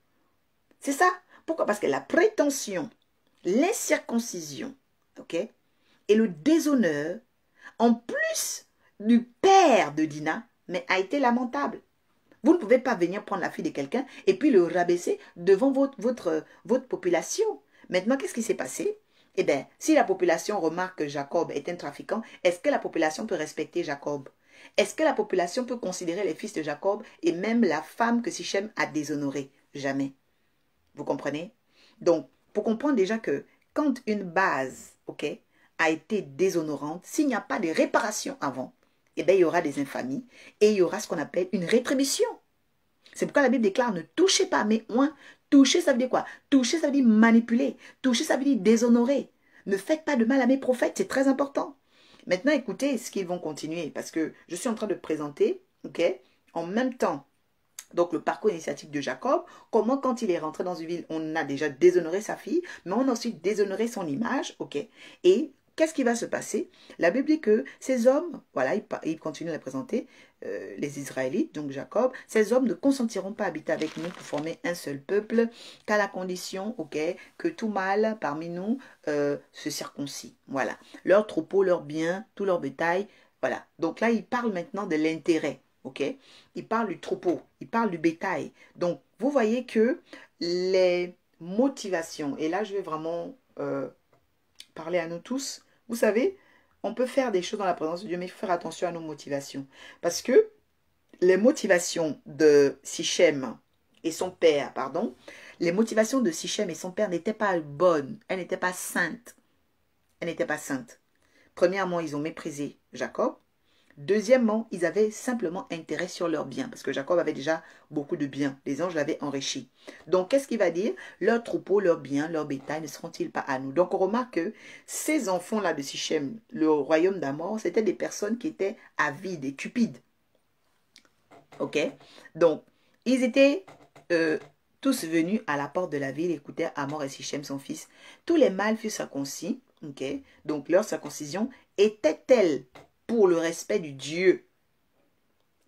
Speaker 1: C'est ça. Pourquoi? Parce que la prétention, l'incirconcision, ok, et le déshonneur, en plus du père de Dina, mais a été lamentable. Vous ne pouvez pas venir prendre la fille de quelqu'un et puis le rabaisser devant votre population. Maintenant, qu'est-ce qui s'est passé? Eh bien, si la population remarque que Jacob est un trafiquant, est-ce que la population peut respecter Jacob? Est-ce que la population peut considérer les fils de Jacob et même la femme que Sichem a déshonorée? Jamais. Vous comprenez? Donc, pour comprendre déjà que quand une base, ok, a été déshonorante, s'il n'y a pas de réparation avant, eh bien, il y aura des infamies et il y aura ce qu'on appelle une rétribution. C'est pourquoi la Bible déclare ne touchez pas, mais moins. Toucher, ça veut dire quoi? Toucher, ça veut dire manipuler. Toucher, ça veut dire déshonorer. Ne faites pas de mal à mes prophètes, c'est très important. Maintenant, écoutez ce qu'ils vont continuer, parce que je suis en train de présenter, ok, en même temps, donc le parcours initiatique de Jacob, comment quand il est rentré dans une ville, on a déjà déshonoré sa fille, mais on a aussi déshonoré son image, ok. Et qu'est-ce qui va se passer? La Bible dit que ces hommes, voilà, il continue à les présenter, les Israélites, donc Jacob, ces hommes ne consentiront pas à habiter avec nous pour former un seul peuple, qu'à la condition, ok, que tout mâle parmi nous se circoncis. Voilà, leurs troupeaux, leurs biens, tout leur bétail, voilà. Donc là, il parle maintenant de l'intérêt. Ok, il parle du troupeau, il parle du bétail. Donc, vous voyez que les motivations, et là, je vais vraiment parler à nous tous. Vous savez, on peut faire des choses dans la présence de Dieu, mais il faut faire attention à nos motivations. Parce que les motivations de Sichem et son père, pardon, les motivations de Sichem et son père n'étaient pas bonnes, elles n'étaient pas saintes. Elles n'étaient pas saintes. Premièrement, ils ont méprisé Jacob. Deuxièmement, ils avaient simplement intérêt sur leurs biens, parce que Jacob avait déjà beaucoup de biens. Les anges l'avaient enrichi. Donc, qu'est-ce qu'il va dire? Leurs troupeaux, leurs biens, leurs bétail ne seront-ils pas à nous? Donc, on remarque que ces enfants-là de Sichem, le royaume d'Hamor, c'était des personnes qui étaient avides et cupides. Ok? Donc, ils étaient tous venus à la porte de la ville, écoutaient Hamor et Sichem, son fils. Tous les mâles furent circoncis. Ok? Donc, leur circoncision était-elle pour le respect du Dieu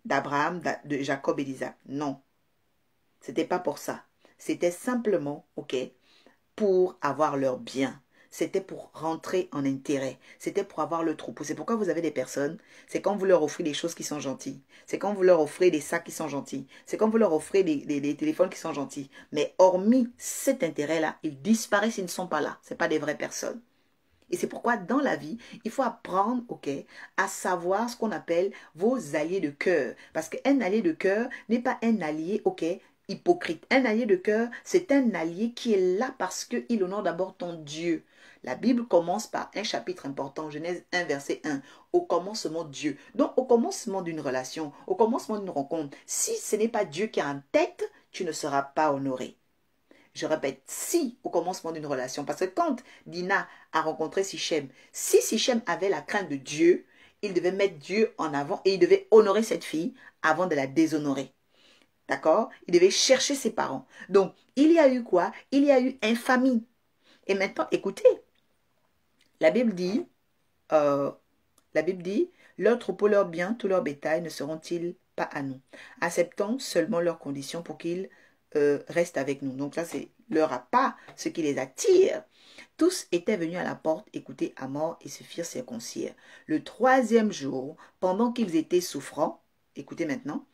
Speaker 1: d'Abraham, de Jacob et d'Isaac? Non. C'était pas pour ça. C'était simplement, ok, pour avoir leur bien. C'était pour rentrer en intérêt. C'était pour avoir le troupeau. C'est pourquoi vous avez des personnes, c'est quand vous leur offrez des choses qui sont gentilles. C'est quand vous leur offrez des sacs qui sont gentils. C'est quand vous leur offrez des téléphones qui sont gentils. Mais hormis cet intérêt-là, ils disparaissent, ils ne sont pas là. Ce n'est pas des vraies personnes. Et c'est pourquoi dans la vie, il faut apprendre, ok, à savoir ce qu'on appelle vos alliés de cœur. Parce qu'un allié de cœur n'est pas un allié, ok, hypocrite. Un allié de cœur, c'est un allié qui est là parce qu'il honore d'abord ton Dieu. La Bible commence par un chapitre important, Genèse 1, verset 1. Au commencement, Dieu. Donc, au commencement d'une relation, au commencement d'une rencontre, si ce n'est pas Dieu qui est en tête, tu ne seras pas honoré. Je répète, si au commencement d'une relation. Parce que quand Dina a rencontré Sichem, si Sichem avait la crainte de Dieu, il devait mettre Dieu en avant et il devait honorer cette fille avant de la déshonorer. D'accord? Il devait chercher ses parents. Donc, il y a eu quoi? Il y a eu infamie. Et maintenant, écoutez, la Bible dit, leurs troupeaux, leurs biens, tout leur bétail ne seront-ils pas à nous? Acceptons seulement leurs conditions pour qu'ils restent avec nous. Donc là, c'est leur appât, ce qui les attire. Tous étaient venus à la porte écouter Hamor et se firent circoncire. Le troisième jour, pendant qu'ils étaient souffrants, écoutez maintenant,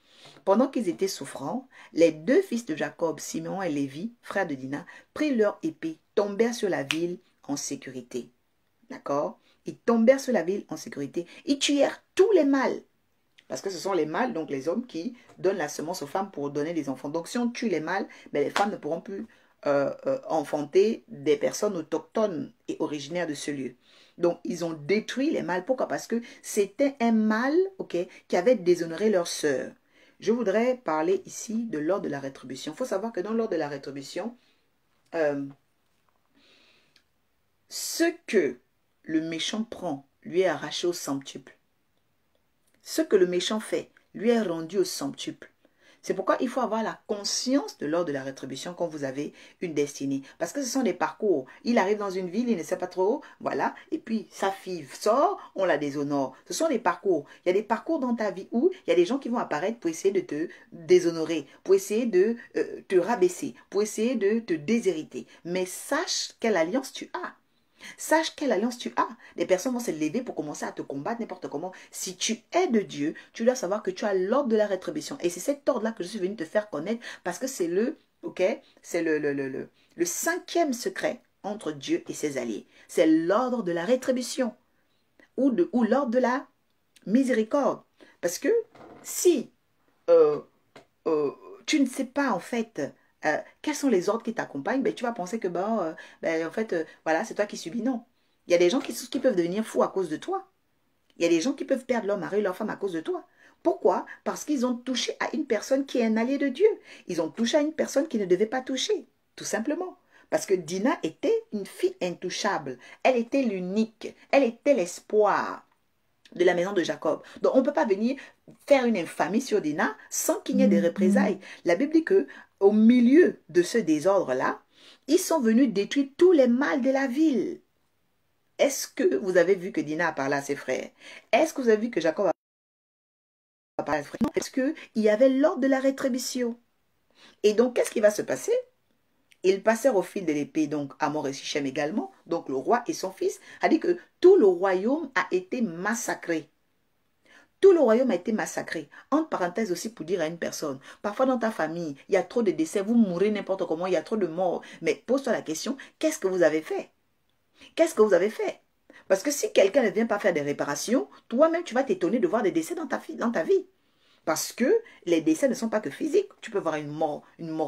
Speaker 1: pendant qu'ils étaient souffrants, les deux fils de Jacob, Simeon et Lévi, frères de Dina, prirent leur épée, tombèrent sur la ville en sécurité. D'accord? Ils tombèrent sur la ville en sécurité. Ils tuèrent tous les mâles. Parce que ce sont les mâles, donc les hommes, qui donnent la semence aux femmes pour donner des enfants. Donc si on tue les mâles, ben, les femmes ne pourront plus enfanter des personnes autochtones et originaires de ce lieu. Donc ils ont détruit les mâles. Pourquoi? Parce que c'était un mâle, ok, qui avait déshonoré leur sœur. Je voudrais parler ici de l'ordre de la rétribution. Il faut savoir que dans l'ordre de la rétribution, ce que le méchant prend lui est arraché au centuple. Ce que le méchant fait lui est rendu au centuple. C'est pourquoi il faut avoir la conscience de l'ordre de la rétribution quand vous avez une destinée. Parce que ce sont des parcours. Il arrive dans une ville, il ne sait pas trop, voilà, et puis sa fille sort, on la déshonore. Ce sont des parcours. Il y a des parcours dans ta vie où il y a des gens qui vont apparaître pour essayer de te déshonorer, pour essayer de te rabaisser, pour essayer de te déshériter. Mais sache quelle alliance tu as. Sache quelle alliance tu as. Des personnes vont se lever pour commencer à te combattre n'importe comment. Si tu es de Dieu, tu dois savoir que tu as l'ordre de la rétribution. Et c'est cet ordre-là que je suis venu te faire connaître parce que c'est le cinquième secret entre Dieu et ses alliés. C'est l'ordre de la rétribution ou l'ordre de la miséricorde. Parce que si tu ne sais pas en fait quels sont les ordres qui t'accompagnent, ben, tu vas penser que en fait, voilà, c'est toi qui subis. Non. Il y a des gens qui peuvent devenir fous à cause de toi. Il y a des gens qui peuvent perdre leur mari, leur femme à cause de toi. Pourquoi? Parce qu'ils ont touché à une personne qui est un allié de Dieu. Ils ont touché à une personne qui ne devait pas toucher, tout simplement. Parce que Dina était une fille intouchable. Elle était l'unique. Elle était l'espoir de la maison de Jacob. Donc, on ne peut pas venir faire une infamie sur Dina sans qu'il y ait des représailles. La Bible dit que au milieu de ce désordre-là, ils sont venus détruire tous les mâles de la ville. Est-ce que vous avez vu que Dina a parlé à ses frères? Est-ce que vous avez vu que Jacob a parlé à ses frères? Non. Est-ce qu'il y avait l'ordre de la rétribution? Et donc, qu'est-ce qui va se passer? Ils passèrent au fil de l'épée, donc Hamor et Sichem également, donc le roi et son fils, a dit que tout le royaume a été massacré. Tout le royaume a été massacré. Entre parenthèses aussi pour dire à une personne, parfois dans ta famille, il y a trop de décès, vous mourrez n'importe comment, il y a trop de morts. Mais pose-toi la question, qu'est-ce que vous avez fait? Qu'est-ce que vous avez fait? Parce que si quelqu'un ne vient pas faire des réparations, toi-même tu vas t'étonner de voir des décès dans ta vie. Parce que les décès ne sont pas que physiques. Tu peux voir une mort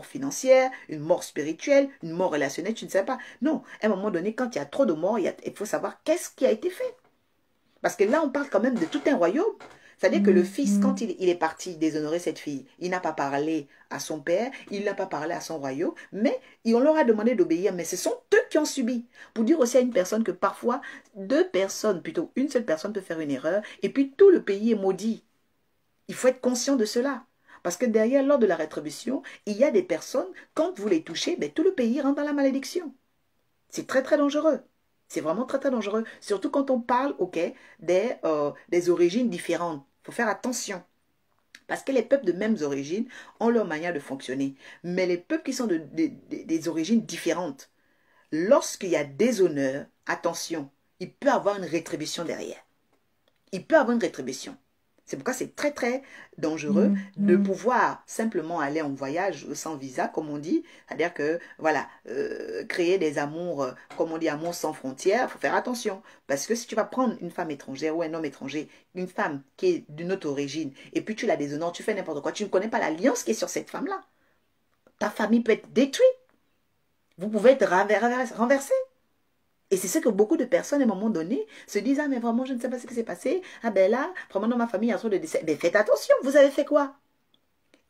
Speaker 1: financière, une mort spirituelle, une mort relationnelle, tu ne sais pas. Non, à un moment donné, quand il y a trop de morts, il faut savoir qu'est-ce qui a été fait. Parce que là, on parle quand même de tout un royaume. C'est-à-dire que le fils, quand il est parti déshonorer cette fille, il n'a pas parlé à son père, il n'a pas parlé à son royaume, mais on leur a demandé d'obéir, mais ce sont eux qui ont subi. Pour dire aussi à une personne que parfois, deux personnes, plutôt une seule personne peut faire une erreur, et puis tout le pays est maudit. Il faut être conscient de cela. Parce que derrière, lors de la rétribution, il y a des personnes, quand vous les touchez, ben, tout le pays rentre dans la malédiction. C'est très très dangereux. C'est vraiment très très dangereux. Surtout quand on parle, ok, des origines différentes. Il faut faire attention. Parce que les peuples de mêmes origines ont leur manière de fonctionner. Mais les peuples qui sont des origines différentes, lorsqu'il y a déshonneur, attention, il peut y avoir une rétribution derrière. Il peut y avoir une rétribution. C'est pourquoi c'est très très dangereux de pouvoir simplement aller en voyage sans visa, comme on dit. C'est-à-dire que, voilà, créer des amours, comme on dit, amour sans frontières, il faut faire attention. Parce que si tu vas prendre une femme étrangère ou un homme étranger, une femme qui est d'une autre origine, et puis tu la déshonores, tu fais n'importe quoi, tu ne connais pas l'alliance qui est sur cette femme-là. Ta famille peut être détruite. Vous pouvez être renversé. Et c'est ce que beaucoup de personnes, à un moment donné, se disent, ah, mais vraiment, je ne sais pas ce qui s'est passé. Ah, ben là, vraiment, dans ma famille, il y a trop de décès. Mais faites attention, vous avez fait quoi?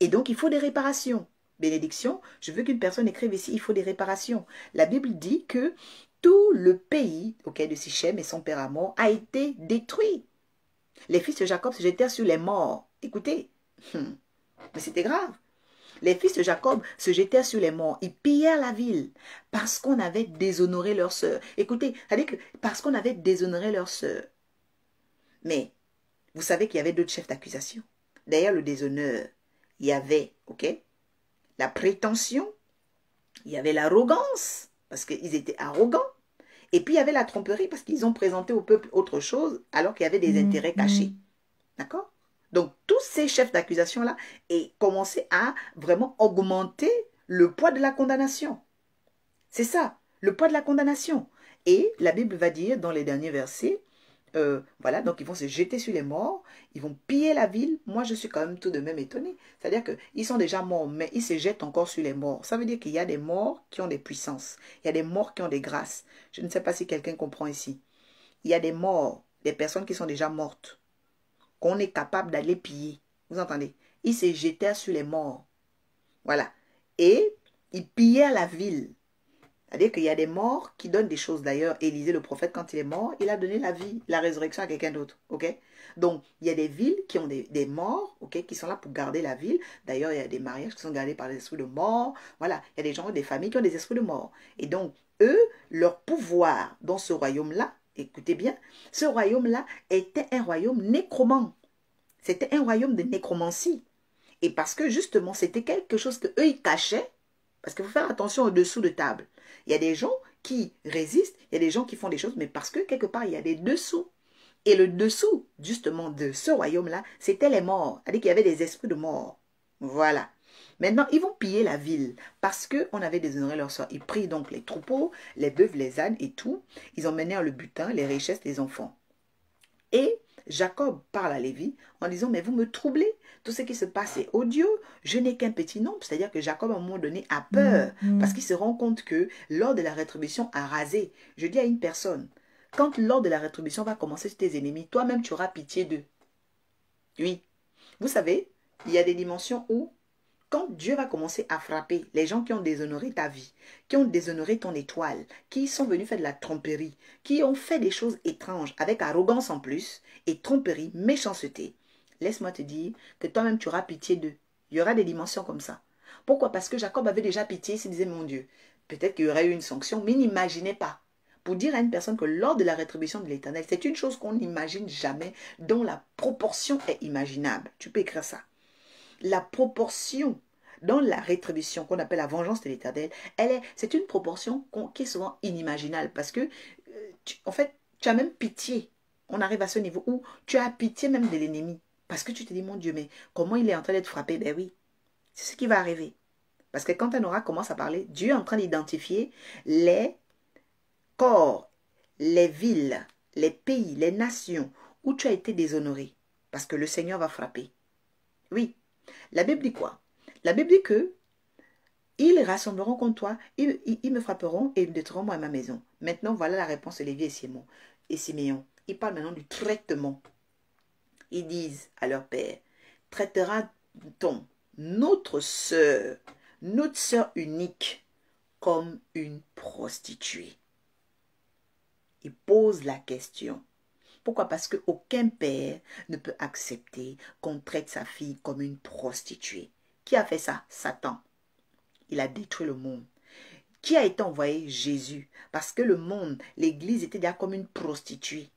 Speaker 1: Et donc, il faut des réparations. Bénédiction, je veux qu'une personne écrive ici, il faut des réparations. La Bible dit que tout le pays, de Sichem et son père Hamor, a été détruit. Les fils de Jacob se jetèrent sur les morts. Écoutez, mais c'était grave. Les fils de Jacob se jetèrent sur les morts. Ils pillèrent la ville parce qu'on avait déshonoré leur sœur. Écoutez, c'est-à-dire que parce qu'on avait déshonoré leur sœur. Mais vous savez qu'il y avait d'autres chefs d'accusation. Derrière le déshonneur, il y avait, la prétention, il y avait l'arrogance, parce qu'ils étaient arrogants. Et puis il y avait la tromperie, parce qu'ils ont présenté au peuple autre chose, alors qu'il y avait des intérêts cachés. D'accord? Donc, tous ces chefs d'accusation-là commençaient à vraiment augmenter le poids de la condamnation. C'est ça, le poids de la condamnation. Et la Bible va dire dans les derniers versets, voilà, donc ils vont se jeter sur les morts, ils vont piller la ville. Moi, je suis quand même tout de même étonné. C'est-à-dire qu'ils sont déjà morts, mais ils se jettent encore sur les morts. Ça veut dire qu'il y a des morts qui ont des puissances. Il y a des morts qui ont des grâces. Je ne sais pas si quelqu'un comprend ici. Il y a des morts, des personnes qui sont déjà mortes, qu'on est capable d'aller piller. Vous entendez? Ils se jetèrent sur les morts. Voilà. Et ils pillèrent la ville. C'est-à-dire qu'il y a des morts qui donnent des choses. D'ailleurs, Élisée, le prophète, quand il est mort, il a donné la vie, la résurrection à quelqu'un d'autre. Donc, il y a des villes qui ont des morts, qui sont là pour garder la ville. D'ailleurs, il y a des mariages qui sont gardés par les esprits de mort. Voilà. Il y a des gens, des familles qui ont des esprits de mort. Et donc, eux, leur pouvoir dans ce royaume-là, écoutez bien, ce royaume-là était un royaume nécromant. C'était un royaume de nécromancie. Et parce que justement, c'était quelque chose qu'eux, ils cachaient, parce qu'il faut faire attention au dessous de table. Il y a des gens qui résistent, il y a des gens qui font des choses, mais parce que quelque part, il y a des dessous. Et le dessous, justement, de ce royaume-là, c'était les morts. C'est-à-dire qu'il y avait des esprits de mort. Voilà. Maintenant, ils vont piller la ville parce qu'on avait déshonoré leur sort. Ils prirent donc les troupeaux, les bœufs, les ânes et tout. Ils emmenèrent le butin, les richesses, les enfants. Et Jacob parle à Lévi en disant, mais vous me troublez, tout ce qui se passe est odieux, je n'ai qu'un petit nombre. C'est-à-dire que Jacob, à un moment donné, a peur parce qu'il se rend compte que lors de la rétribution a rasé. Je dis à une personne, quand lors de la rétribution va commencer sur tes ennemis, toi-même tu auras pitié d'eux. Oui, vous savez, il y a des dimensions où quand Dieu va commencer à frapper les gens qui ont déshonoré ta vie, qui ont déshonoré ton étoile, qui sont venus faire de la tromperie, qui ont fait des choses étranges avec arrogance en plus, et tromperie, méchanceté, laisse-moi te dire que toi-même tu auras pitié d'eux. Il y aura des dimensions comme ça. Pourquoi? Parce que Jacob avait déjà pitié, il se disait, mon Dieu, peut-être qu'il y aurait eu une sanction, mais il n'imaginait pas. Pour dire à une personne que lors de la rétribution de l'Éternel, c'est une chose qu'on n'imagine jamais, dont la proportion est imaginable. Tu peux écrire ça. La proportion dans la rétribution qu'on appelle la vengeance de l'Éternel, c'est une proportion qui est souvent inimaginable parce que, en fait, tu as même pitié. On arrive à ce niveau où tu as pitié même de l'ennemi parce que tu te dis, mon Dieu, mais comment il est en train d'être frappé? Ben oui, c'est ce qui va arriver. Parce que quand un aura commence à parler, Dieu est en train d'identifier les corps, les villes, les pays, les nations où tu as été déshonoré parce que le Seigneur va frapper. Oui. La Bible dit quoi? La Bible dit que ils rassembleront contre toi, ils me frapperont et ils me détruiront moi et ma maison. Maintenant, voilà la réponse de Lévi et Siméon. Ils parlent maintenant du traitement. Ils disent à leur père, traitera-t-on notre sœur unique, comme une prostituée? Ils posent la question. Pourquoi? Parce qu'aucun père ne peut accepter qu'on traite sa fille comme une prostituée. Qui a fait ça? Satan. Il a détruit le monde. Qui a été envoyé? Jésus. Parce que le monde, l'église était déjà comme une prostituée.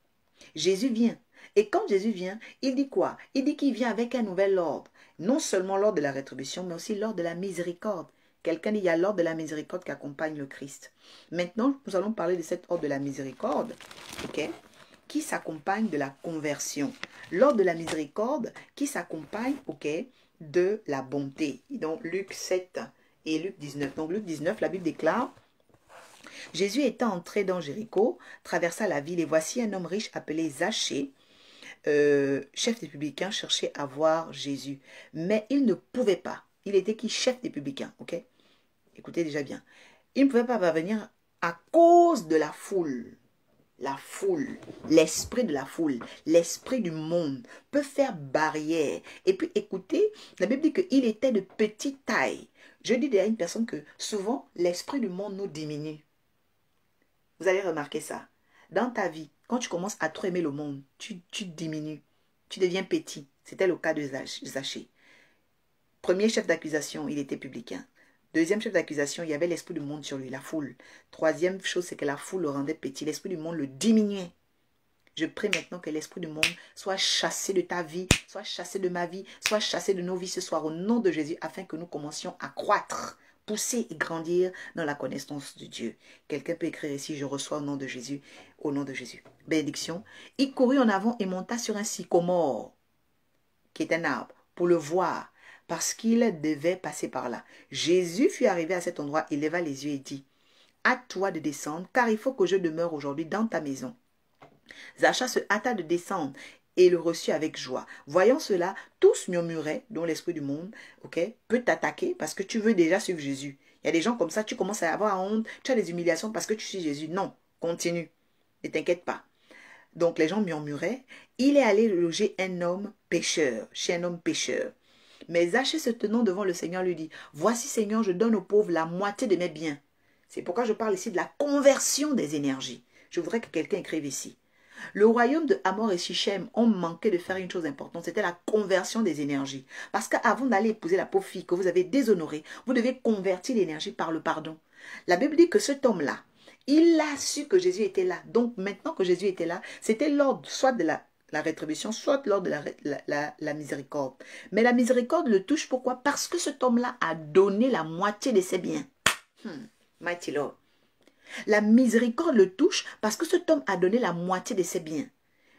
Speaker 1: Jésus vient. Et quand Jésus vient, il dit quoi? Il dit qu'il vient avec un nouvel ordre. Non seulement l'ordre de la rétribution, mais aussi l'ordre de la miséricorde. Quelqu'un dit, il y a l'ordre de la miséricorde qui accompagne le Christ. Maintenant, nous allons parler de cet ordre de la miséricorde. Ok? qui s'accompagne de la conversion. L'ordre de la miséricorde qui s'accompagne, ok, de la bonté. Donc Luc 7 et Luc 19. Donc Luc 19, la Bible déclare: Jésus étant entré dans Jéricho, traversa la ville et voici un homme riche appelé Zachée, chef des publicains, cherchait à voir Jésus. Mais il ne pouvait pas. Il était qui? Chef des publicains, ok? Écoutez déjà bien. Il ne pouvait pas parvenir à cause de la foule. La foule, l'esprit de la foule, l'esprit du monde peut faire barrière. Et puis écoutez, la Bible dit qu'il était de petite taille. Je dis à une personne que souvent l'esprit du monde nous diminue. Vous allez remarquer ça. Dans ta vie, quand tu commences à trop aimer le monde, tu diminues, tu deviens petit. C'était le cas de Zachée. Premier chef d'accusation, il était publicain. Deuxième chef d'accusation, il y avait l'esprit du monde sur lui, la foule. Troisième chose, c'est que la foule le rendait petit. L'esprit du monde le diminuait. Je prie maintenant que l'esprit du monde soit chassé de ta vie, soit chassé de ma vie, soit chassé de nos vies ce soir au nom de Jésus, afin que nous commencions à croître, pousser et grandir dans la connaissance de Dieu. Quelqu'un peut écrire ici: je reçois au nom de Jésus, au nom de Jésus. Bénédiction. Il courut en avant et monta sur un sycomore, qui est un arbre, pour le voir, parce qu'il devait passer par là. Jésus fut arrivé à cet endroit, il leva les yeux et dit: hâte-toi de descendre, car il faut que je demeure aujourd'hui dans ta maison. Zachée se hâta de descendre et le reçut avec joie. Voyant cela, tous murmuraient, dont l'esprit du monde, ok, peut t'attaquer parce que tu veux déjà suivre Jésus. Il y a des gens comme ça, tu commences à avoir honte, tu as des humiliations parce que tu suis Jésus. Non, continue, ne t'inquiète pas. Donc les gens murmuraient. Il est allé loger un homme pécheur, chez un homme pécheur. Mais Zachée se tenant devant le Seigneur lui dit: voici Seigneur, je donne aux pauvres la moitié de mes biens. C'est pourquoi je parle ici de la conversion des énergies. Je voudrais que quelqu'un écrive ici. Le royaume de Hamor et Sichem ont manqué de faire une chose importante, c'était la conversion des énergies. Parce qu'avant d'aller épouser la pauvre fille que vous avez déshonorée, vous devez convertir l'énergie par le pardon. La Bible dit que cet homme-là, il a su que Jésus était là. Donc maintenant que Jésus était là, c'était l'ordre soit de la rétribution, soit lors de la miséricorde. Mais la miséricorde le touche pourquoi? Parce que cet homme-là a donné la moitié de ses biens. Mighty Lord. La miséricorde le touche parce que cet homme a donné la moitié de ses biens.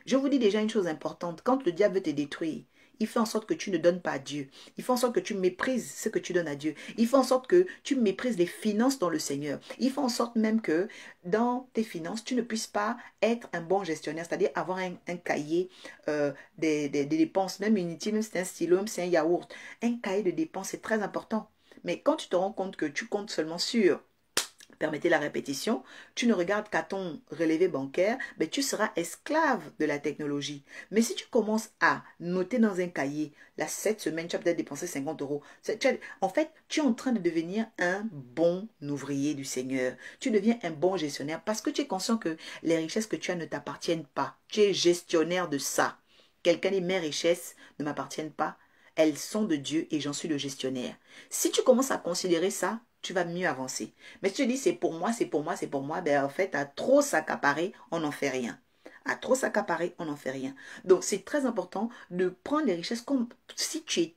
Speaker 1: Je vous dis déjà une chose importante. Quand le diable veut te détruire, il fait en sorte que tu ne donnes pas à Dieu. Il fait en sorte que tu méprises ce que tu donnes à Dieu. Il fait en sorte que tu méprises les finances dans le Seigneur. Il fait en sorte même que dans tes finances, tu ne puisses pas être un bon gestionnaire, c'est-à-dire avoir un cahier des dépenses, même inutiles, même si c'est un stylo, même si c'est un yaourt. Un cahier de dépenses, c'est très important. Mais quand tu te rends compte que tu comptes seulement sur, permettez la répétition, tu ne regardes qu'à ton relevé bancaire, mais tu seras esclave de la technologie. Mais si tu commences à noter dans un cahier, cette semaine, tu as peut-être dépensé 50 euros. En fait, tu es en train de devenir un bon ouvrier du Seigneur. Tu deviens un bon gestionnaire parce que tu es conscient que les richesses que tu as ne t'appartiennent pas. Tu es gestionnaire de ça. Quelqu'un dit: mes richesses ne m'appartiennent pas. Elles sont de Dieu et j'en suis le gestionnaire. Si tu commences à considérer ça, tu vas mieux avancer. Mais si tu dis: c'est pour moi, c'est pour moi, c'est pour moi, ben en fait, à trop s'accaparer, on n'en fait rien. À trop s'accaparer, on n'en fait rien. Donc, c'est très important de prendre les richesses comme si tu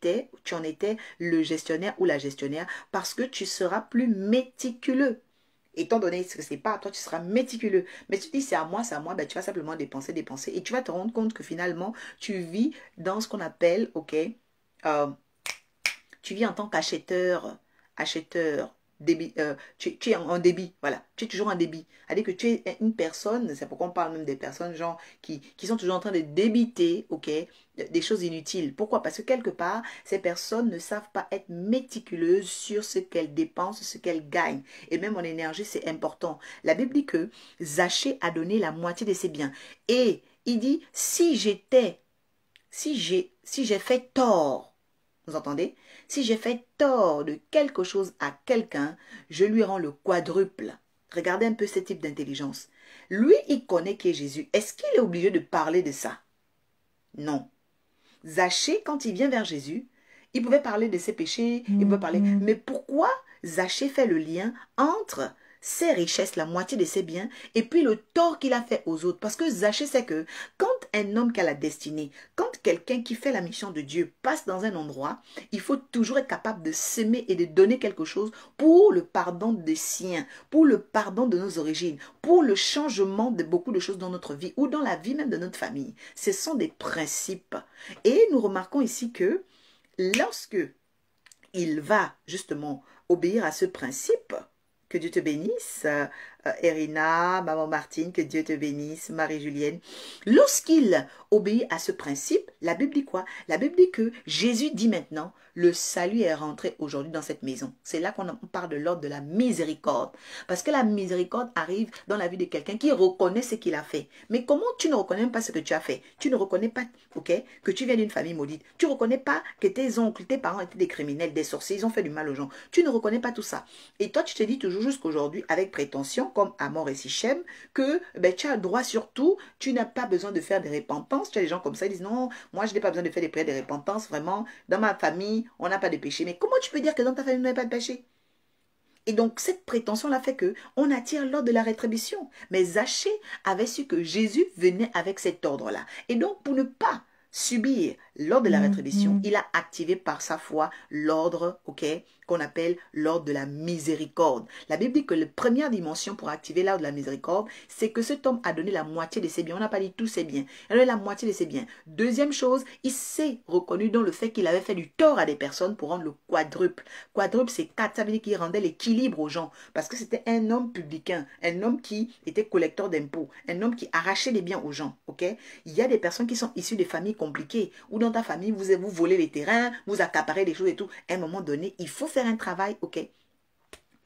Speaker 1: en étais le gestionnaire ou la gestionnaire, parce que tu seras plus méticuleux. Étant donné que ce n'est pas à toi, tu seras méticuleux. Mais si tu dis: c'est à moi, ben tu vas simplement dépenser, dépenser. Et tu vas te rendre compte que finalement, tu vis dans ce qu'on appelle, ok, tu vis en tant qu'acheteur, débit, tu es en débit, voilà, tu es toujours en débit. C'est-à-dire que tu es une personne, c'est pourquoi on parle même des personnes genre qui sont toujours en train de débiter, ok, des choses inutiles. Pourquoi? Parce que quelque part, ces personnes ne savent pas être méticuleuses sur ce qu'elles dépensent, ce qu'elles gagnent. Et même en énergie, c'est important. La Bible dit que Zachée a donné la moitié de ses biens. Et il dit: si j'ai fait tort, vous entendez? Si j'ai fait tort de quelque chose à quelqu'un, je lui rends le quadruple. Regardez un peu ce type d'intelligence. Lui, il connaît qui est Jésus. Est-ce qu'il est obligé de parler de ça? Non. Zachée, quand il vient vers Jésus, il pouvait parler de ses péchés, il pouvait parler. Mais pourquoi Zachée fait le lien entre ses richesses, la moitié de ses biens, et puis le tort qu'il a fait aux autres. Parce que Zachée sait que quand un homme qui a la destinée, quand quelqu'un qui fait la mission de Dieu passe dans un endroit, il faut toujours être capable de s'aimer et de donner quelque chose pour le pardon des siens, pour le pardon de nos origines, pour le changement de beaucoup de choses dans notre vie ou dans la vie même de notre famille. Ce sont des principes. Et nous remarquons ici que lorsque il va justement obéir à ce principe, que Dieu te bénisse, Erina, Maman Martine, que Dieu te bénisse, Marie-Julienne. Lorsqu'il obéit à ce principe, la Bible dit quoi? La Bible dit que Jésus dit maintenant, le salut est rentré aujourd'hui dans cette maison. C'est là qu'on parle de l'ordre de la miséricorde. Parce que la miséricorde arrive dans la vie de quelqu'un qui reconnaît ce qu'il a fait. Mais comment tu ne reconnais pas ce que tu as fait? Tu ne reconnais pas, ok, que tu viens d'une famille maudite. Tu ne reconnais pas que tes oncles, tes parents étaient des criminels, des sorciers, ils ont fait du mal aux gens. Tu ne reconnais pas tout ça. Et toi, tu te dis toujours jusqu'aujourd'hui, avec prétention, comme Amor et Sichem, que ben, tu as le droit sur tout, tu n'as pas besoin de faire des repentances. Tu as des gens comme ça, ils disent non, moi je n'ai pas besoin de faire des prières de repentance, vraiment, dans ma famille, on n'a pas de péché. Mais comment tu peux dire que dans ta famille, on n'a pas de péché? Et donc, cette prétention-là fait que on attire l'ordre de la rétribution. Mais Zachée avait su que Jésus venait avec cet ordre-là. Et donc, pour ne pas subir l'ordre de la rétribution, il a activé par sa foi l'ordre, ok, qu'on appelle l'ordre de la miséricorde. La Bible dit que la première dimension pour activer l'ordre de la miséricorde, c'est que cet homme a donné la moitié de ses biens. On n'a pas dit tous ses biens. Il a donné la moitié de ses biens. Deuxième chose, il s'est reconnu dans le fait qu'il avait fait du tort à des personnes pour rendre le quadruple. Quadruple, c'est 4. Ça veut dire qu'il rendait l'équilibre aux gens. Parce que c'était un homme publicain, un homme qui était collecteur d'impôts, un homme qui arrachait les biens aux gens. Ok? Il y a des personnes qui sont issues des familles compliquées, où dans ta famille, vous volez les terrains, vous accaparez des choses et tout. À un moment donné, il faut faire un travail, ok,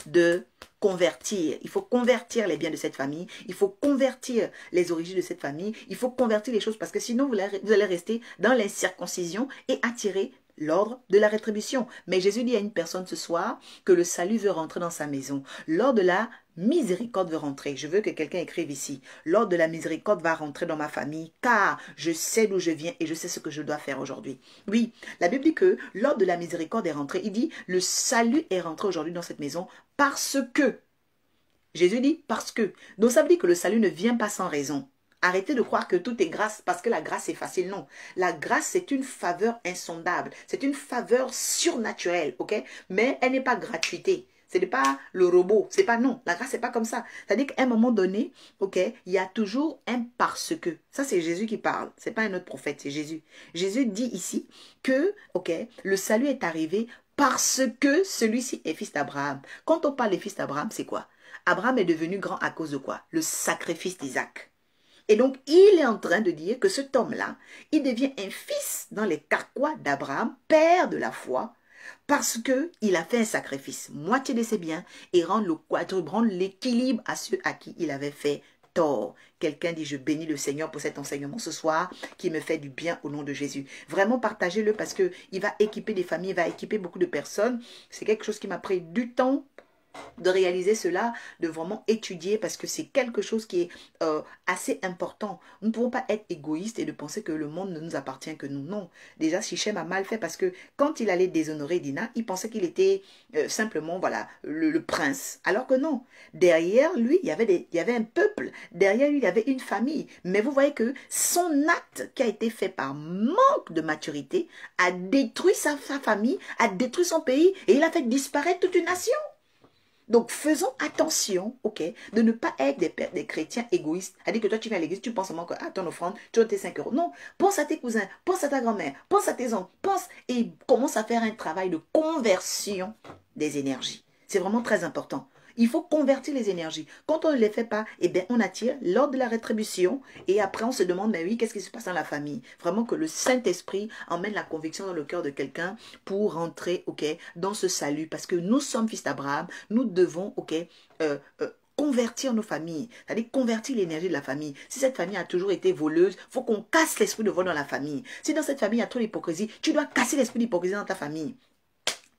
Speaker 1: de convertir. Il faut convertir les biens de cette famille. Il faut convertir les origines de cette famille. Il faut convertir les choses parce que sinon, vous allez rester dans l'incirconcision et attirer l'ordre de la rétribution. Mais Jésus dit à une personne ce soir que le salut veut rentrer dans sa maison. L'ordre de la miséricorde veut rentrer. Je veux que quelqu'un écrive ici. L'ordre de la miséricorde va rentrer dans ma famille car je sais d'où je viens et je sais ce que je dois faire aujourd'hui. Oui, la Bible dit que l'ordre de la miséricorde est rentré. Il dit le salut est rentré aujourd'hui dans cette maison parce que. Jésus dit parce que. Donc ça veut dire que le salut ne vient pas sans raison. Arrêtez de croire que tout est grâce parce que la grâce est facile. Non, la grâce c'est une faveur insondable. C'est une faveur surnaturelle, ok? Mais elle n'est pas gratuité. Ce n'est pas le robot. C'est pas non. La grâce c'est pas comme ça. C'est-à-dire qu'à un moment donné, ok, il y a toujours un parce que. Ça c'est Jésus qui parle. C'est pas un autre prophète, c'est Jésus. Jésus dit ici que, ok, le salut est arrivé parce que celui-ci est fils d'Abraham. Quand on parle des fils d'Abraham, c'est quoi? Abraham est devenu grand à cause de quoi? Le sacrifice d'Isaac. Et donc, il est en train de dire que cet homme-là, il devient un fils dans les carquois d'Abraham, père de la foi, parce qu'il a fait un sacrifice, moitié de ses biens, et rendre le quadruple, rendre l'équilibre à ceux à qui il avait fait tort. Quelqu'un dit, je bénis le Seigneur pour cet enseignement ce soir, qui me fait du bien au nom de Jésus. Vraiment, partagez-le parce qu'il va équiper des familles, il va équiper beaucoup de personnes. C'est quelque chose qui m'a pris du temps de réaliser cela, de vraiment étudier parce que c'est quelque chose qui est assez important. Nous ne pouvons pas être égoïstes et de penser que le monde ne nous appartient que nous. Non. Déjà, Sichem a mal fait parce que quand il allait déshonorer Dina, il pensait qu'il était simplement voilà, le prince. Alors que non. Derrière lui, il y avait un peuple. Derrière lui, il y avait une famille. Mais vous voyez que son acte qui a été fait par manque de maturité a détruit sa famille, a détruit son pays et il a fait disparaître toute une nation. Donc, faisons attention, ok, de ne pas être des chrétiens égoïstes. C'est-à-dire que toi, tu viens à l'église, tu penses seulement à ton offrande, tu donnes tes 5 euros. Non, pense à tes cousins, pense à ta grand-mère, pense à tes oncles, pense et commence à faire un travail de conversion des énergies. C'est vraiment très important. Il faut convertir les énergies. Quand on ne les fait pas, eh bien, on attire l'ordre de la rétribution et après on se demande, mais oui, qu'est-ce qui se passe dans la famille? Vraiment que le Saint-Esprit emmène la conviction dans le cœur de quelqu'un pour rentrer, ok, dans ce salut. Parce que nous sommes fils d'Abraham, nous devons, ok, convertir nos familles, c'est-à-dire convertir l'énergie de la famille. Si cette famille a toujours été voleuse, il faut qu'on casse l'esprit de vol dans la famille. Si dans cette famille il y a trop d'hypocrisie, tu dois casser l'esprit d'hypocrisie dans ta famille.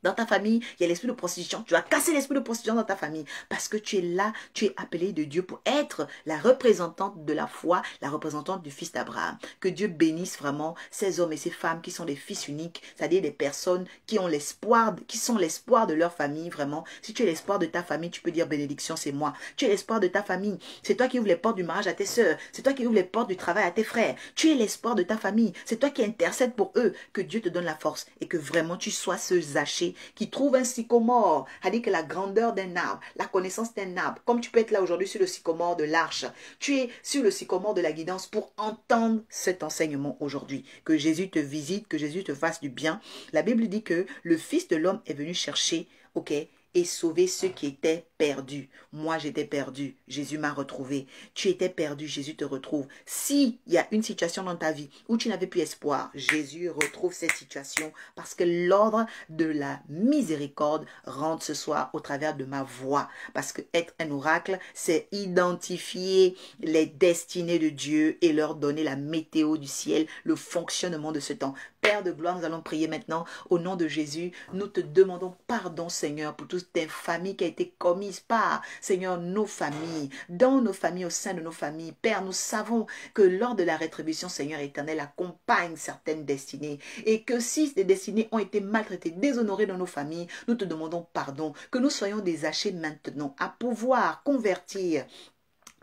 Speaker 1: Dans ta famille, il y a l'esprit de prostitution. Tu vas casser l'esprit de prostitution dans ta famille parce que tu es là, tu es appelé de Dieu pour être la représentante de la foi, la représentante du fils d'Abraham. Que Dieu bénisse vraiment ces hommes et ces femmes qui sont des fils uniques, c'est-à-dire des personnes qui ont l'espoir, qui sont l'espoir de leur famille vraiment. Si tu es l'espoir de ta famille, tu peux dire bénédiction, c'est moi. Tu es l'espoir de ta famille. C'est toi qui ouvres les portes du mariage à tes sœurs. C'est toi qui ouvres les portes du travail à tes frères. Tu es l'espoir de ta famille. C'est toi qui intercèdes pour eux. Que Dieu te donne la force et que vraiment tu sois ce Zachée qui trouve un sycomore, c'est-à-dire que la grandeur d'un arbre, la connaissance d'un arbre, comme tu peux être là aujourd'hui sur le sycomore de l'arche, tu es sur le sycomore de la guidance pour entendre cet enseignement aujourd'hui. Que Jésus te visite, que Jésus te fasse du bien. La Bible dit que le Fils de l'homme est venu chercher, ok, et sauver ceux qui étaient perdus. Moi, j'étais perdu. Jésus m'a retrouvé. Tu étais perdu. Jésus te retrouve. S'il y a une situation dans ta vie où tu n'avais plus espoir, Jésus retrouve cette situation parce que l'ordre de la miséricorde rentre ce soir au travers de ma voix. Parce que être un oracle, c'est identifier les destinées de Dieu et leur donner la météo du ciel, le fonctionnement de ce temps. Père de gloire, nous allons prier maintenant au nom de Jésus. Nous te demandons pardon, Seigneur, pour toute infamie qui a été commise par, Seigneur, nos familles, dans nos familles, au sein de nos familles. Père, nous savons que lors de la rétribution, Seigneur éternel, accompagne certaines destinées et que si des destinées ont été maltraitées, déshonorées dans nos familles, nous te demandons pardon, que nous soyons des Zachées maintenant à pouvoir convertir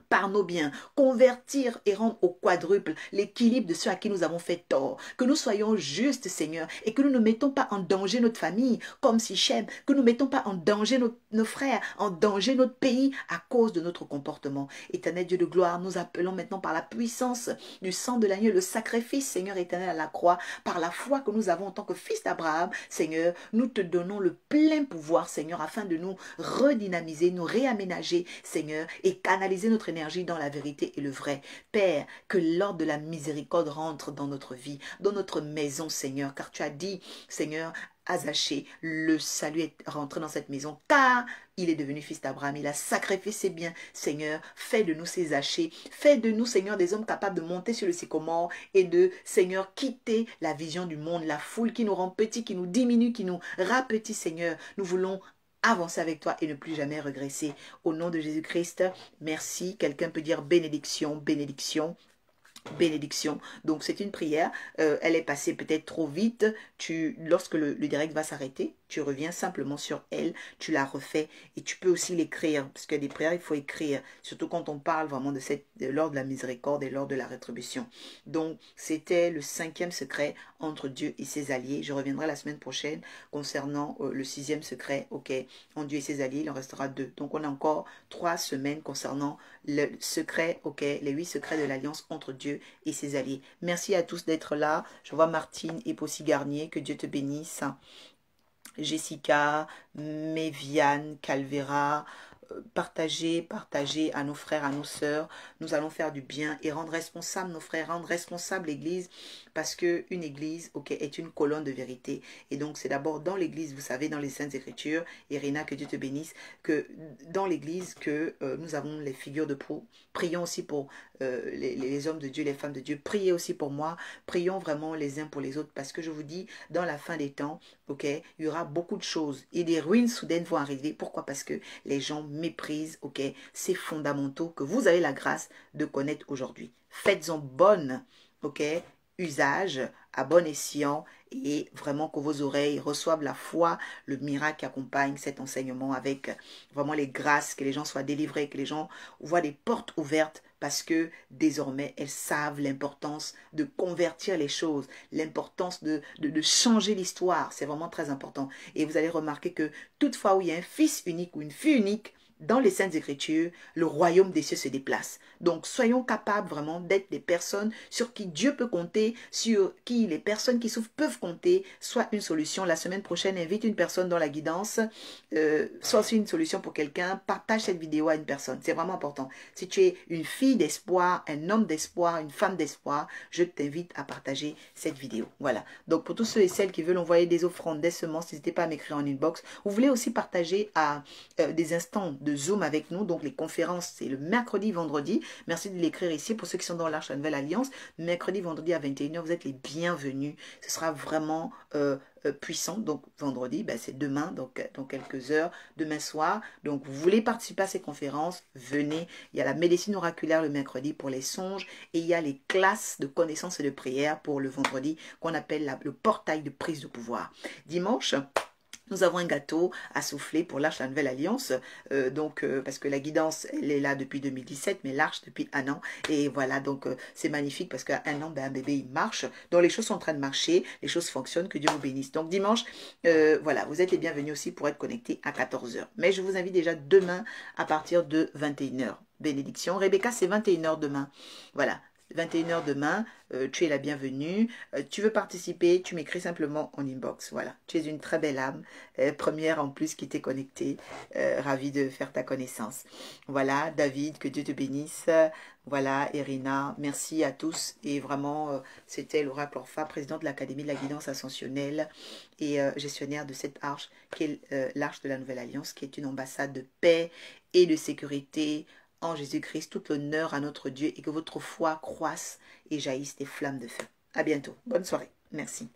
Speaker 1: par nos biens, convertir et rendre au quadruple l'équilibre de ceux à qui nous avons fait tort. Que nous soyons justes, Seigneur, et que nous ne mettons pas en danger notre famille, comme Sichem, que nous ne mettons pas en danger nos frères, en danger notre pays à cause de notre comportement. Éternel Dieu de gloire, nous appelons maintenant par la puissance du sang de l'agneau, le sacrifice, Seigneur éternel, à la croix, par la foi que nous avons en tant que fils d'Abraham, Seigneur, nous te donnons le plein pouvoir, Seigneur, afin de nous redynamiser, nous réaménager, Seigneur, et canaliser notre énergie dans la vérité et le vrai. Père, que l'ordre de la miséricorde rentre dans notre vie, dans notre maison, Seigneur, car tu as dit, Seigneur, à Zachée, le salut est rentré dans cette maison, car il est devenu fils d'Abraham, il a sacrifié ses biens. Seigneur, fais de nous ces Zachées, fais de nous, Seigneur, des hommes capables de monter sur le sycomore et de, Seigneur, quitter la vision du monde, la foule qui nous rend petits, qui nous diminue, qui nous rapetit, Seigneur. Nous voulons avancer avec toi et ne plus jamais regresser. Au nom de Jésus-Christ, merci. Quelqu'un peut dire bénédiction, bénédiction. Bénédiction. Donc c'est une prière, elle est passée peut-être trop vite. Lorsque le direct va s'arrêter, tu reviens simplement sur elle, tu la refais et tu peux aussi l'écrire, parce que des prières il faut écrire, surtout quand on parle vraiment de l'ordre de la miséricorde et l'ordre de la rétribution. Donc c'était le 5e secret entre Dieu et ses alliés. Je reviendrai la semaine prochaine concernant le 6e secret, ok, entre Dieu et ses alliés, il en restera 2. Donc on a encore 3 semaines concernant le secret, ok, les 8 secrets de l'alliance entre Dieu et ses alliés. Merci à tous d'être là. Je vois Martine et Possi Garnier, que Dieu te bénisse. Jessica, Méviane, Calvera, partagez à nos frères, à nos sœurs. Nous allons faire du bien et rendre responsable nos frères, rendre responsable l'Église, parce qu'une Église, ok, est une colonne de vérité. Et donc c'est d'abord dans l'Église, vous savez, dans les Saintes Écritures, Irina, que Dieu te bénisse, que dans l'Église que nous avons les figures de proue. Prions aussi pour les hommes de Dieu, les femmes de Dieu. Priez aussi pour moi. Prions vraiment les uns pour les autres, parce que je vous dis, dans la fin des temps, ok, il y aura beaucoup de choses et des ruines soudaines vont arriver. Pourquoi? Parce que les gens méprisent, ok, ces fondamentaux que vous avez la grâce de connaître aujourd'hui. Faites-en bonne, ok, usage, à bon escient, et vraiment que vos oreilles reçoivent la foi, le miracle qui accompagne cet enseignement, avec vraiment les grâces, que les gens soient délivrés, que les gens voient des portes ouvertes, parce que désormais elles savent l'importance de convertir les choses, l'importance de changer l'histoire. C'est vraiment très important. Et vous allez remarquer que toutefois où il y a un fils unique ou une fille unique, dans les Saintes Écritures, le royaume des cieux se déplace. Donc, soyons capables vraiment d'être des personnes sur qui Dieu peut compter, sur qui les personnes qui souffrent peuvent compter, soit une solution. La semaine prochaine, invite une personne dans la guidance, soit aussi une solution pour quelqu'un. Partage cette vidéo à une personne. C'est vraiment important. Si tu es une fille d'espoir, un homme d'espoir, une femme d'espoir, je t'invite à partager cette vidéo. Voilà. Donc, pour tous ceux et celles qui veulent envoyer des offrandes, des semences, n'hésitez pas à m'écrire en inbox. Vous voulez aussi partager à des instants Zoom avec nous. Donc les conférences, c'est le mercredi, vendredi. Merci de l'écrire ici pour ceux qui sont dans l'Arche de la Nouvelle Alliance. Mercredi, vendredi à 21h, vous êtes les bienvenus. Ce sera vraiment puissant. Donc vendredi, ben, c'est demain, donc dans quelques heures, demain soir. Donc vous voulez participer à ces conférences, venez. Il y a la médecine oraculaire le mercredi pour les songes et il y a les classes de connaissances et de prière pour le vendredi qu'on appelle le portail de prise de pouvoir. Dimanche, nous avons un gâteau à souffler pour l'Arche de la Nouvelle Alliance, parce que la guidance, elle est là depuis 2017, mais l'Arche depuis 1 an. Et voilà, donc c'est magnifique parce qu'à 1 an, ben, un bébé, il marche. Donc les choses sont en train de marcher, les choses fonctionnent, que Dieu vous bénisse. Donc dimanche, voilà, vous êtes les bienvenus aussi pour être connectés à 14 h. Mais je vous invite déjà demain à partir de 21 h. Bénédiction. Rebecca, c'est 21 h demain. Voilà. 21 h demain, tu es la bienvenue. Tu veux participer, tu m'écris simplement en inbox. Voilà, tu es une très belle âme, première en plus qui t'est connectée. Ravie de faire ta connaissance. Voilà, David, que Dieu te bénisse. Voilà, Irina, merci à tous. Et vraiment, c'était l'oracle Orpha, président de l'Académie de la guidance ascensionnelle et gestionnaire de cette arche, qui est l'arche de la Nouvelle Alliance, qui est une ambassade de paix et de sécurité en Jésus-Christ. Tout l'honneur à notre Dieu et que votre foi croisse et jaillisse des flammes de feu. À bientôt. Bonne soirée. Merci.